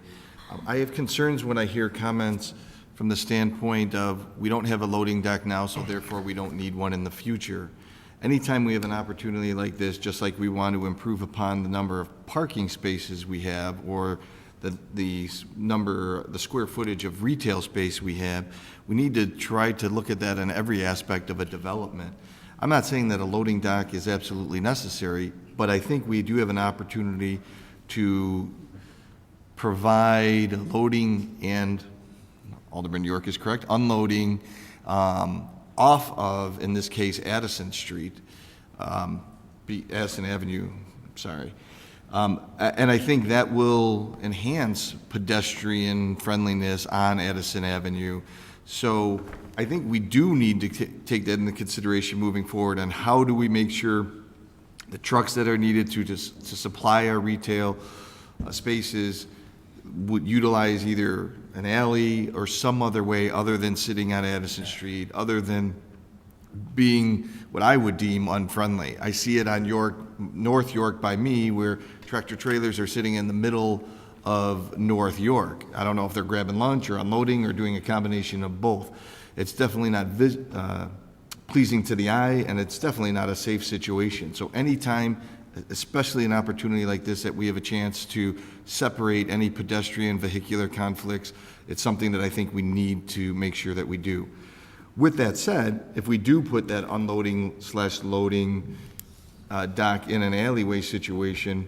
I have concerns when I hear comments from the standpoint of we don't have a loading dock now, so therefore we don't need one in the future. Anytime we have an opportunity like this, just like we want to improve upon the number of parking spaces we have or the square footage of retail space we have, we need to try to look at that in every aspect of a development. I'm not saying that a loading dock is absolutely necessary, but I think we do have an opportunity to provide loading and, Alderman York is correct, unloading off of, in this case, Addison Street, Addison Avenue, sorry. And I think that will enhance pedestrian friendliness on Addison Avenue. So I think we do need to take that into consideration moving forward, and how do we make sure the trucks that are needed to supply our retail spaces would utilize either an alley or some other way other than sitting on Addison Street, other than being what I would deem unfriendly. I see it on North York by me, where tractor trailers are sitting in the middle of North York. I don't know if they're grabbing lunch or unloading or doing a combination of both. It's definitely not pleasing to the eye, and it's definitely not a safe situation. So anytime especially an opportunity like this, that we have a chance to separate any pedestrian vehicular conflicts. It's something that I think we need to make sure that we do. With that said, if we do put that unloading/loading dock in an alleyway situation,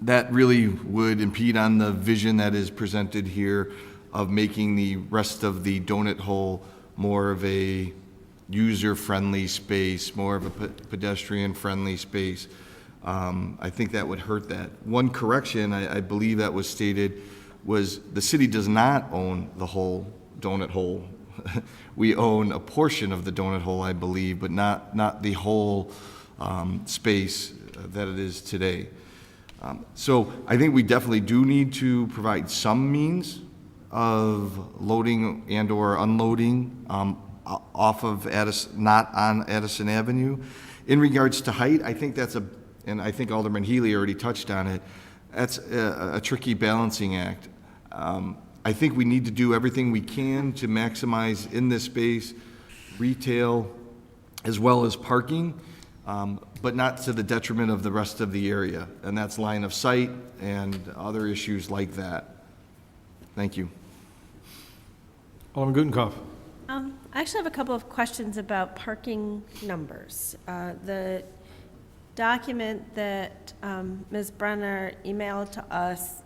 that really would impede on the vision that is presented here of making the rest of the donut hole more of a user-friendly space, more of a pedestrian-friendly space. I think that would hurt that. One correction, I believe that was stated, was the city does not own the whole donut hole. We own a portion of the donut hole, I believe, but not the whole space that it is today. So I think we definitely do need to provide some means of loading and or unloading off of not on Addison Avenue. In regards to height, I think that's and I think Alderman Healy already touched on it, that's a tricky balancing act. I think we need to do everything we can to maximize in this space retail as well as parking, but not to the detriment of the rest of the area. And that's line of sight and other issues like that. Thank you. Alderman Gutenkopf. I actually have a couple of questions about parking numbers. The document that Ms. Brenner emailed to us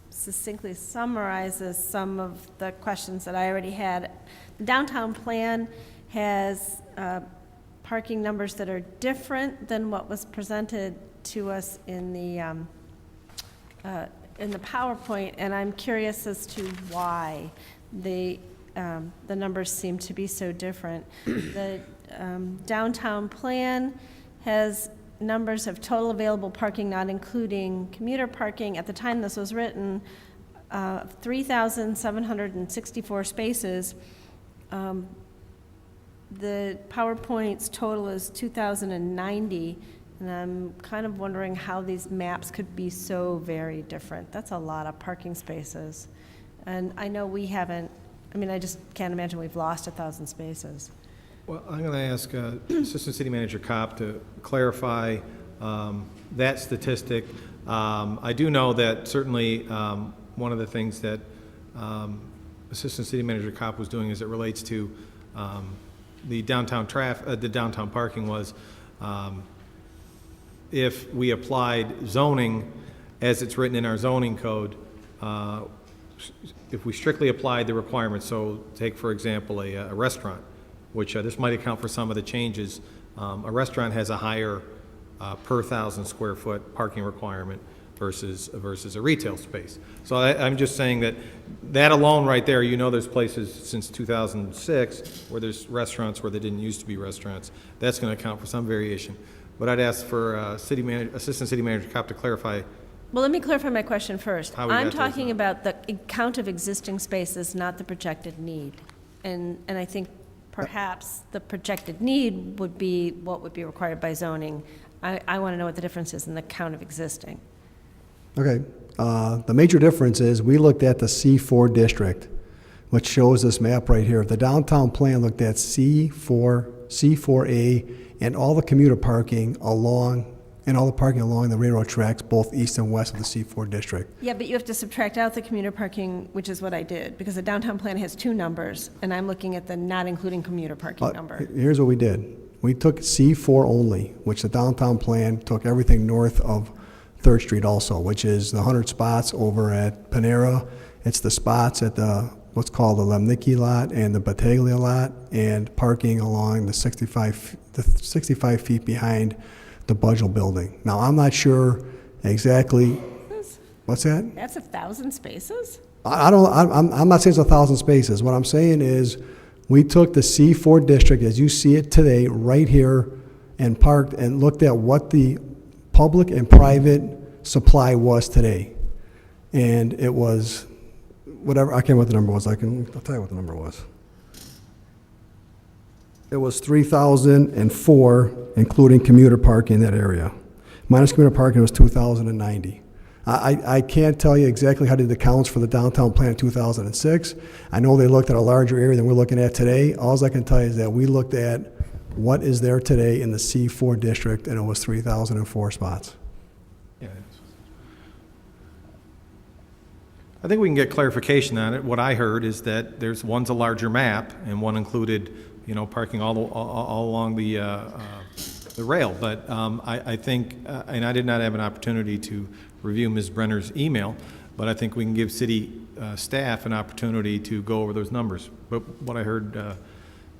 succinctly summarizes some of the questions that I already had. The downtown plan has parking numbers that are different than what was presented to us in the PowerPoint, and I'm curious as to why the numbers seem to be so different. The downtown plan has numbers of total available parking, not including commuter parking. At the time this was written, 3,764 spaces. The PowerPoint's total is 2,090, and I'm kind of wondering how these maps could be so very different. That's a lot of parking spaces. And I know we haven't, I just can't imagine we've lost 1,000 spaces. Well, I'm going to ask Assistant City Manager Kopp to clarify that statistic. I do know that certainly one of the things that Assistant City Manager Kopp was doing as it relates to the downtown parking was if we applied zoning as it's written in our zoning code, if we strictly applied the requirements, so take, for example, a restaurant, which this might account for some of the changes. A restaurant has a higher per 1,000 square foot parking requirement versus a retail space. So I'm just saying that alone right there, there's places since 2006 where there's restaurants where there didn't used to be restaurants. That's going to account for some variation. But I'd ask for Assistant City Manager Kopp to clarify. Well, let me clarify my question first. How we I'm got to this talking about the count of existing spaces, not the projected need. And I think perhaps the projected need would be what would be required by zoning. I want to know what the difference is in the count of existing. Okay. The major difference is we looked at the C4 district, which shows this map right here. The downtown plan looked at C4, C4A, and all the commuter parking along the railroad tracks, both east and west of the C4 district. Yeah, but you have to subtract out the commuter parking, which is what I did, because the downtown plan has two numbers, and I'm looking at the not including commuter parking number. Here's what we did. We took C4 only, which the downtown plan took everything north of 3rd Street also, which is the 100 spots over at Panera. It's the spots at what's called the Lemnicki lot and the Battaglia lot, and parking along the 65 feet behind the Budgel building. Now, I'm not sure exactly. What's that? That's 1,000 spaces? I'm not saying it's 1,000 spaces. What I'm saying is we took the C4 district as you see it today right here and parked and looked at what the public and private supply was today. And it was whatever, I can't remember what the number was. I'll tell you what the number was. It was 3,004, including commuter parking in that area. Minus commuter parking, it was 2,090. I can't tell you exactly how they did the counts for the downtown plan in 2006. I know they looked at a larger area than we're looking at today. All I can tell you is that we looked at what is there today in the C4 district, and it was 3,004 spots. Yeah, it is. I think we can get clarification on it. What I heard is that one's a larger map, and one included, parking all along the rail. But I think, and I did not have an opportunity to review Ms. Brenner's email, but I think we can give city staff an opportunity to go over those numbers. But what I heard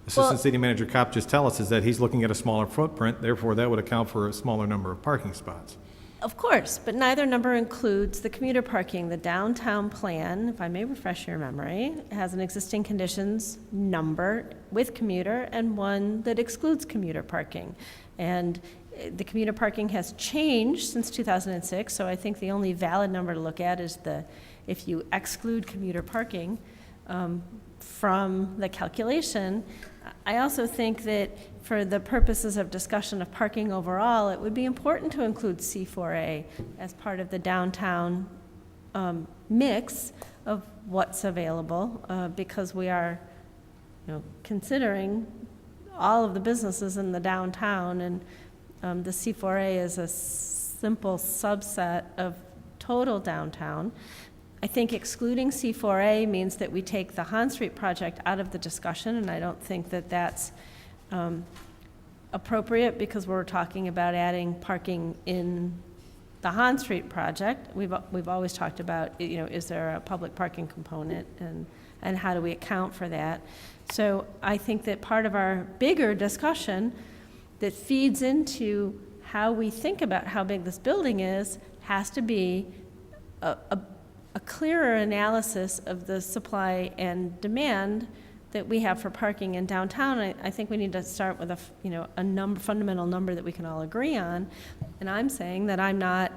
Assistant City Manager Kopp just tell us is that he's looking at a smaller footprint, therefore that would account for a smaller number of parking spots. Of course, but neither number includes the commuter parking. The downtown plan, if I may refresh your memory, has an existing conditions number with commuter and one that excludes commuter parking. And the commuter parking has changed since 2006, so I think the only valid number to look at is if you exclude commuter parking from the calculation. I also think that for the purposes of discussion of parking overall, it would be important to include C4A as part of the downtown mix of what's available, because we are, considering all of the businesses in the downtown, and the C4A is a simple subset of total downtown. I think excluding C4A means that we take the Hahn Street project out of the discussion, and I don't think that that's appropriate, because we're talking about adding parking in the Hahn Street project. We've always talked about, is there a public parking component, and how do we account for that? So I think that part of our bigger discussion that feeds into how we think about how big this building is has to be a clearer analysis of the supply and demand that we have for parking in downtown. I think we need to start with a fundamental number that we can all agree on. And I'm saying that I'm not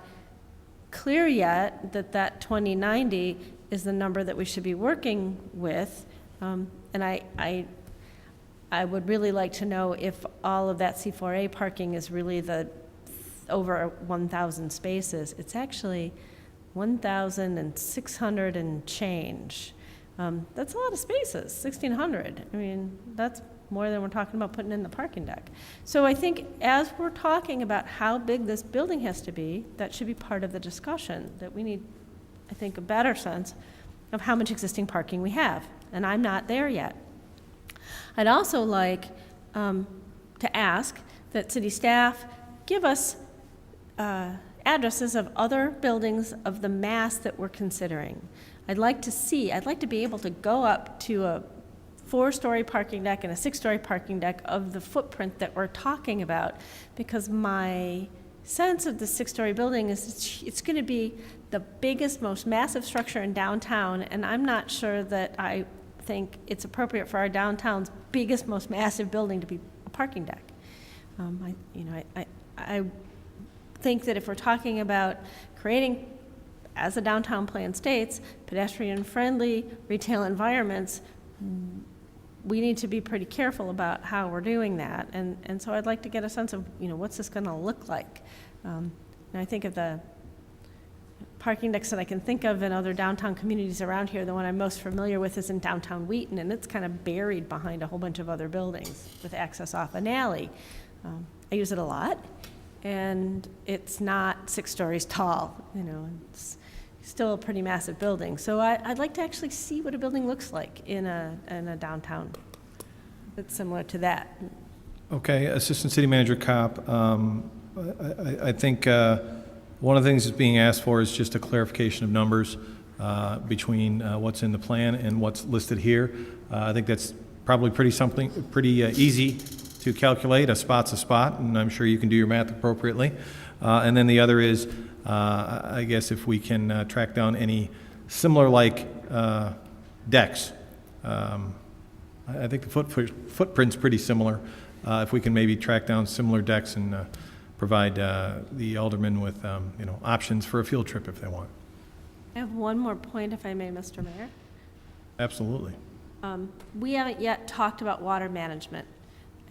clear yet that 2090 is the number that we should be working with. And I would really like to know if all of that C4A parking is really the over 1,000 spaces. It's actually 1,600 and change. That's a lot of spaces, 1,600. I mean, that's more than we're talking about putting in the parking deck. So I think as we're talking about how big this building has to be, that should be part of the discussion, that we need, I think, a better sense of how much existing parking we have. And I'm not there yet. I'd also like to ask that city staff give us addresses of other buildings of the mass that we're considering. I'd like to be able to go up to a 4-story parking deck and a 6-story parking deck of the footprint that we're talking about, because my sense of the 6-story building is it's going to be the biggest, most massive structure in downtown, and I'm not sure that I think it's appropriate for our downtown's biggest, most massive building to be a parking deck. I think that if we're talking about creating, as the downtown plan states, pedestrian-friendly retail environments, we need to be pretty careful about how we're doing that. And so I'd like to get a sense of, what's this going to look like? And I think of the parking decks that I can think of in other downtown communities around here, the one I'm most familiar with is in downtown Wheaton, and it's kind of buried behind a whole bunch of other buildings with access off an alley. I use it a lot, and it's not 6 stories tall. It's still a pretty massive building. So I'd like to actually see what a building looks like in a downtown that's similar to that. Okay, Assistant City Manager Kopp, I think one of the things that's being asked for is just a clarification of numbers between what's in the plan and what's listed here. I think that's probably pretty easy to calculate. A spot's a spot, and I'm sure you can do your math appropriately. And then the other is, I guess, if we can track down any similar decks. I think the footprint's pretty similar. If we can maybe track down similar decks and provide the aldermen with options for a field trip if they want. I have one more point, if I may, Mr. Mayor. Absolutely. We haven't yet talked about water management.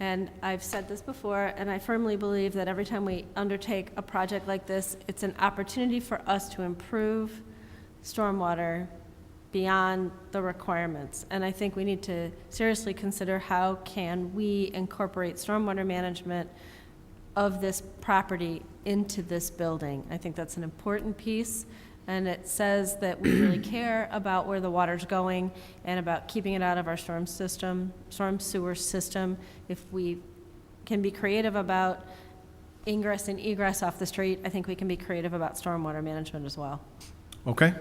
And I've said this before, and I firmly believe that every time we undertake a project like this, it's an opportunity for us to improve stormwater beyond the requirements. And I think we need to seriously consider how can we incorporate stormwater management of this property into this building. I think that's an important piece, and it says that we really care about where the water's going and about keeping it out of our storm sewer system. If we can be creative about ingress and egress off the street, I think we can be creative about stormwater management as well. Okay.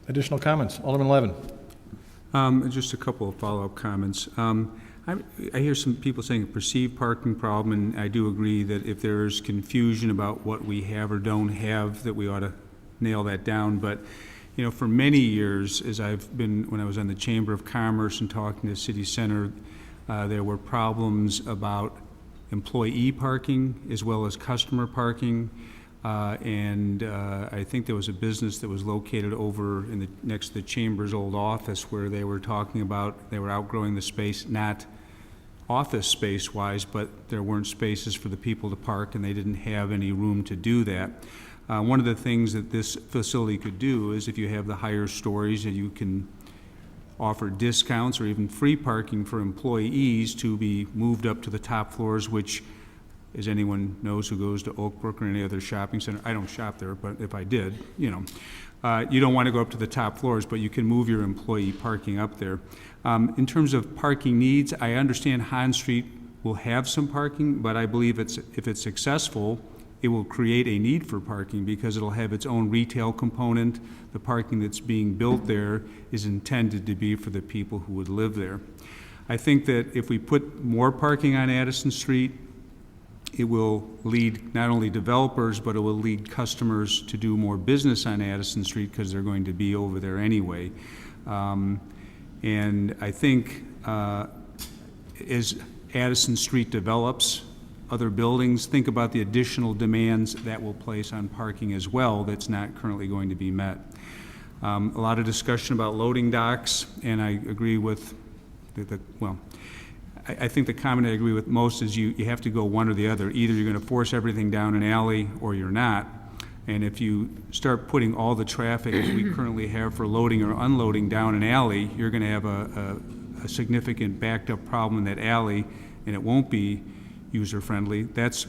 Additional comments? Alderman Levin. Just a couple of follow-up comments. I hear some people saying a perceived parking problem, and I do agree that if there's confusion about what we have or don't have, that we ought to nail that down. But, you know, for many years, as I've been, when I was on the Chamber of Commerce and talking to City Center, there were problems about employee parking as well as customer parking. I think there was a business that was located over in next to the Chamber's old office where they were talking about they were outgrowing the space, not office space-wise, but there weren't spaces for the people to park and they didn't have any room to do that. One of the things that this facility could do is if you have the higher stories, that you can offer discounts or even free parking for employees to be moved up to the top floors, which, as anyone knows who goes to Oak Brook or any other shopping center, I don't shop there, but if I did, you know, you don't want to go up to the top floors, but you can move your employee parking up there. In terms of parking needs, I understand Hahn Street will have some parking, but I believe if it's successful, it will create a need for parking because it'll have its own retail component. The parking that's being built there is intended to be for the people who would live there. I think that if we put more parking on Addison Street, it will lead not only developers, but it will lead customers to do more business on Addison Street because they're going to be over there anyway. And I think as Addison Street develops, other buildings, think about the additional demands that will place on parking as well that's not currently going to be met. A lot of discussion about loading docks, and I agree with I think the comment I agree with most is you have to go one or the other. Either you're going to force everything down an alley or you're not. And if you start putting all the traffic that we currently have for loading or unloading down an alley, you're going to have a significant backed up problem in that alley, and it won't be user-friendly. That's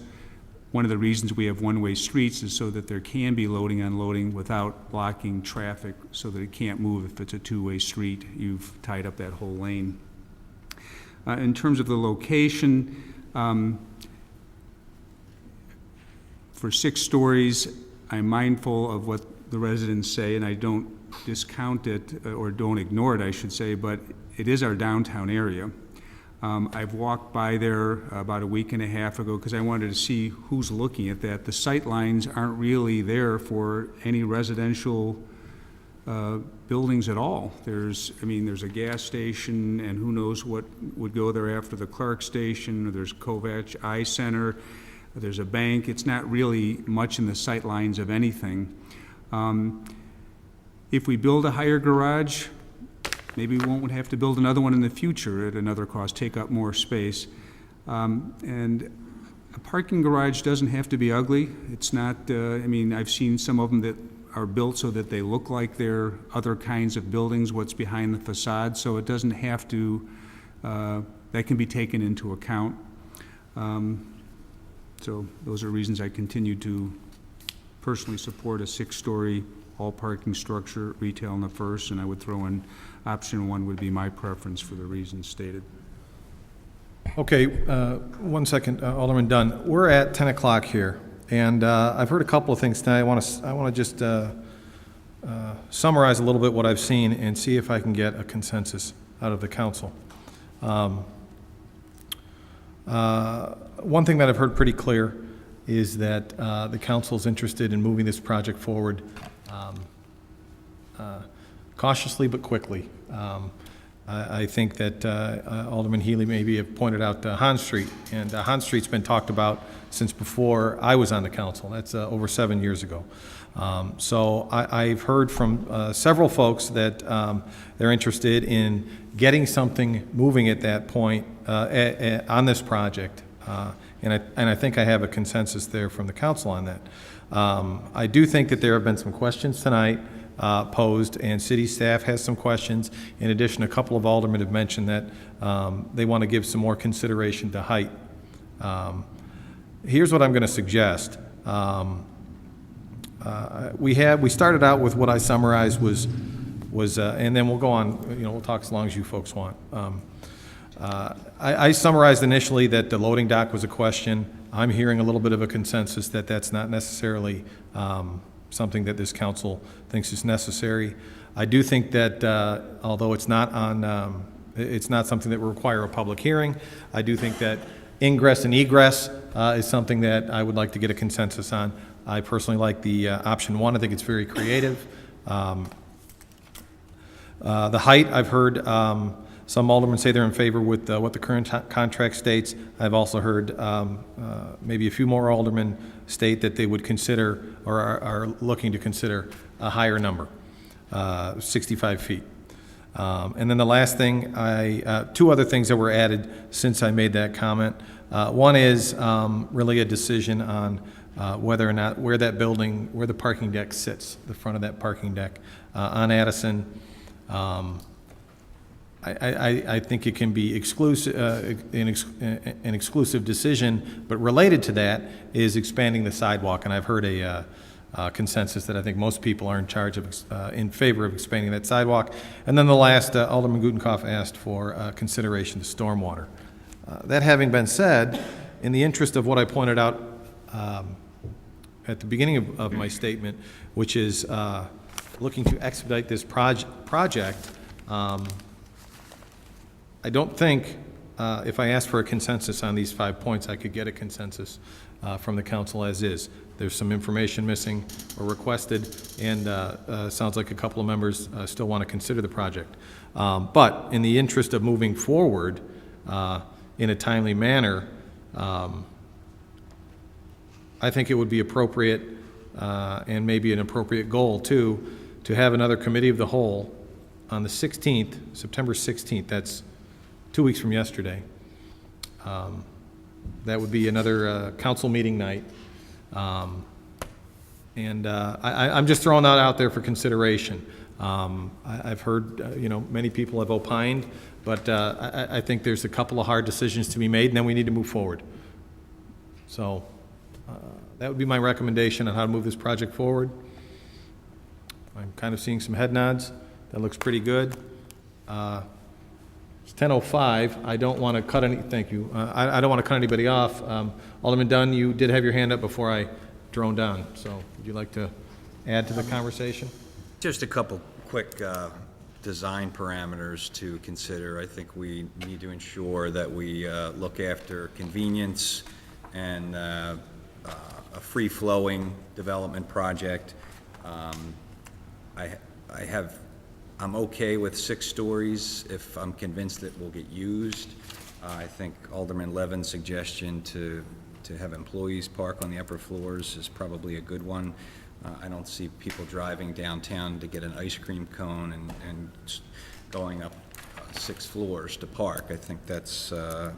one of the reasons we have one-way streets, is so that there can be loading, unloading without blocking traffic so that it can't move. If it's a two-way street, you've tied up that whole lane. In terms of the location, for 6 stories, I'm mindful of what the residents say, and I don't discount it, or don't ignore it, I should say, but it is our downtown area. I've walked by there about a week and a half ago because I wanted to see who's looking at that. The sight lines aren't really there for any residential buildings at all. There's a gas station, and who knows what would go there after the Clark station, or there's Kovac Eye Center, there's a bank. It's not really much in the sight lines of anything. If we build a higher garage, maybe we won't have to build another one in the future at another cost, take up more space. And a parking garage doesn't have to be ugly. It's not, I've seen some of them that are built so that they look like they're other kinds of buildings, what's behind the facade, so it doesn't have to, that can be taken into account. So those are reasons I continue to personally support a 6-story all parking structure, retail in the first, and I would throw in option 1 would be my preference for the reasons stated. Okay, 1 second, Alderman Dunn. We're at 10 o'clock here, and I've heard a couple of things tonight. I want to just summarize a little bit what I've seen and see if I can get a consensus out of the council. One thing that I've heard pretty clear is that the council is interested in moving this project forward cautiously but quickly. I think that Alderman Healy maybe have pointed out Hahn Street, and Hahn Street's been talked about since before I was on the council. That's over 7 years ago. So I've heard from several folks that they're interested in getting something moving at that point on this project. And I think I have a consensus there from the council on that. I do think that there have been some questions tonight posed, and city staff has some questions. In addition, a couple of aldermen have mentioned that they want to give some more consideration to height. Here's what I'm going to suggest. We started out with what I summarized was and then we'll go on, we'll talk as long as you folks want. I summarized initially that the loading dock was a question. I'm hearing a little bit of a consensus that that's not necessarily something that this council thinks is necessary. I do think that although it's not on, it's not something that will require a public hearing, I do think that ingress and egress is something that I would like to get a consensus on. I personally like the option 1. I think it's very creative. The height, I've heard some aldermen say they're in favor with what the current contract states. I've also heard maybe a few more aldermen state that they would consider or are looking to consider a higher number, 65 feet. And then the last thing, two other things that were added since I made that comment. One is really a decision on whether or not where the parking deck sits, the front of that parking deck on Addison. I think it can be exclusive, an exclusive decision, but related to that is expanding the sidewalk, and I've heard a consensus that I think most people are in favor of expanding that sidewalk. And then the last, Alderman Gutenkopf asked for consideration to stormwater. That having been said, in the interest of what I pointed out at the beginning of my statement, which is looking to expedite this project, I don't think if I asked for a consensus on these 5 points, I could get a consensus from the council as is. There's some information missing or requested, and sounds like a couple of members still want to consider the project. But in the interest of moving forward in a timely manner, I think it would be appropriate and maybe an appropriate goal too, to have another committee of the whole on the 16th, September 16th, that's 2 weeks from yesterday. That would be another council meeting night. I'm just throwing that out there for consideration. I've heard, many people have opined, but I think there's a couple of hard decisions to be made, and then we need to move forward. So that would be my recommendation on how to move this project forward. I'm kind of seeing some head nods. That looks pretty good. It's 10:05. I don't want to cut any. Thank you. I don't want to cut anybody off. Alderman Dunn, you did have your hand up before I droned on. So, would you like to add to the conversation? Just a couple quick design parameters to consider. I think we need to ensure that we look after convenience and a free-flowing development project. I'm okay with 6 stories if I'm convinced it will get used. I think Alderman Levin's suggestion to have employees park on the upper floors is probably a good one. I don't see people driving downtown to get an ice cream cone and going up 6 floors to park. I think that's a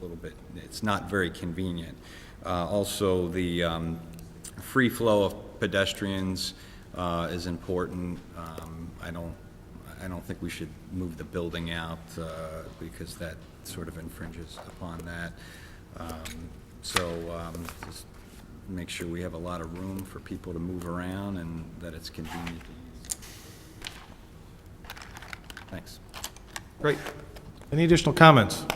little bit, it's not very convenient. Also, the free flow of pedestrians is important. I don't think we should move the building out because that sort of infringes upon that. Just make sure we have a lot of room for people to move around and that it's convenient to use. Thanks. Great. Any additional comments?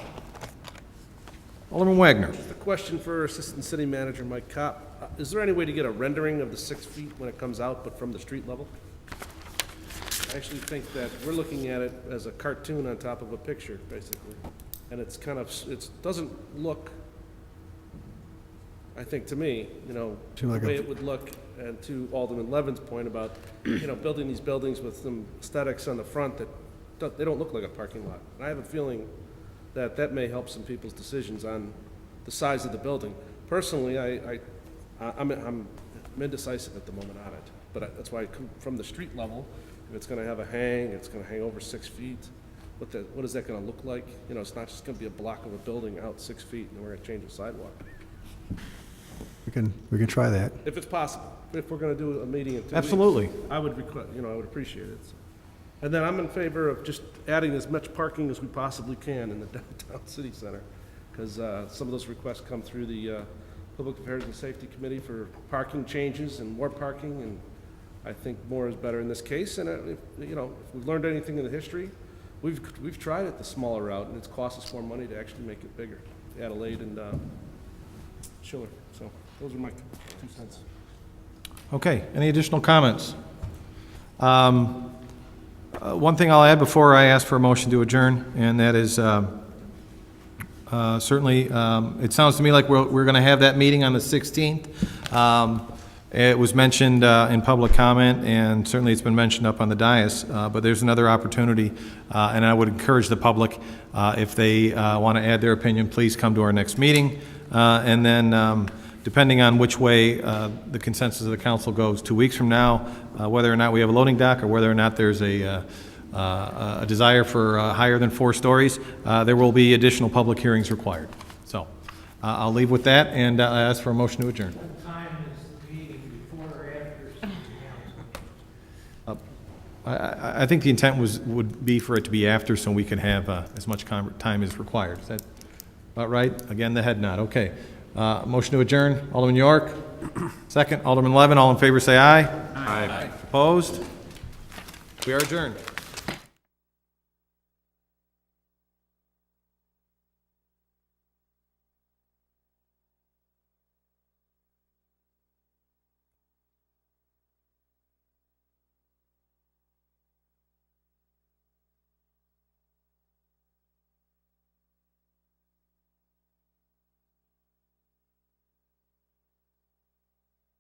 Alderman Wagner. Just a question for Assistant City Manager Mike Kopp. Is there any way to get a rendering of the 6 feet when it comes out, but from the street level? I actually think that we're looking at it as a cartoon on top of a picture, basically. And it's kind of, it doesn't look, I think to me, the way it would look, and to Alderman Levin's point about, building these buildings with some aesthetics on the front that they don't look like a parking lot. And I have a feeling that that may help some people's decisions on the size of the building. Personally, I'm indecisive at the moment on it, but that's why I come from the street level. If it's going to have a hang, it's going to hang over 6 feet. What is that going to look like? It's not just going to be a block of a building out 6 feet, and then we're going to change the sidewalk. We can try that. If it's possible. if we're gonna do a meeting in 2 weeks. Absolutely. I would I would appreciate it. And then I'm in favor of just adding as much parking as we possibly can in the downtown city center, because some of those requests come through the Public Affairs and Safety Committee for parking changes and more parking, and I think more is better in this case. And if we've learned anything in the history, we've tried it the smaller route, and it's cost us more money to actually make it bigger, Adelaide and Schiller. So those are my 2 cents. Okay, any additional comments? One thing I'll add before I ask for a motion to adjourn, and that is certainly, it sounds to me like we're going to have that meeting on the 16th. It was mentioned in public comment, and certainly it's been mentioned up on the dais, but there's another opportunity, and I would encourage the public, if they want to add their opinion, please come to our next meeting. And then, depending on which way the consensus of the council goes 2 weeks from now, whether or not we have a loading dock or whether or not there's a desire for higher than 4 stories, there will be additional public hearings required. So I'll leave with that, and I ask for a motion to adjourn. What time is the meeting, before or after city council? I think the intent would be for it to be after, so we can have as much time as required. Is that about right? Again, the head nod. Okay. Motion to adjourn. Alderman York. Second. Alderman Levin. All in favor say aye. Aye. Opposed? We are adjourned.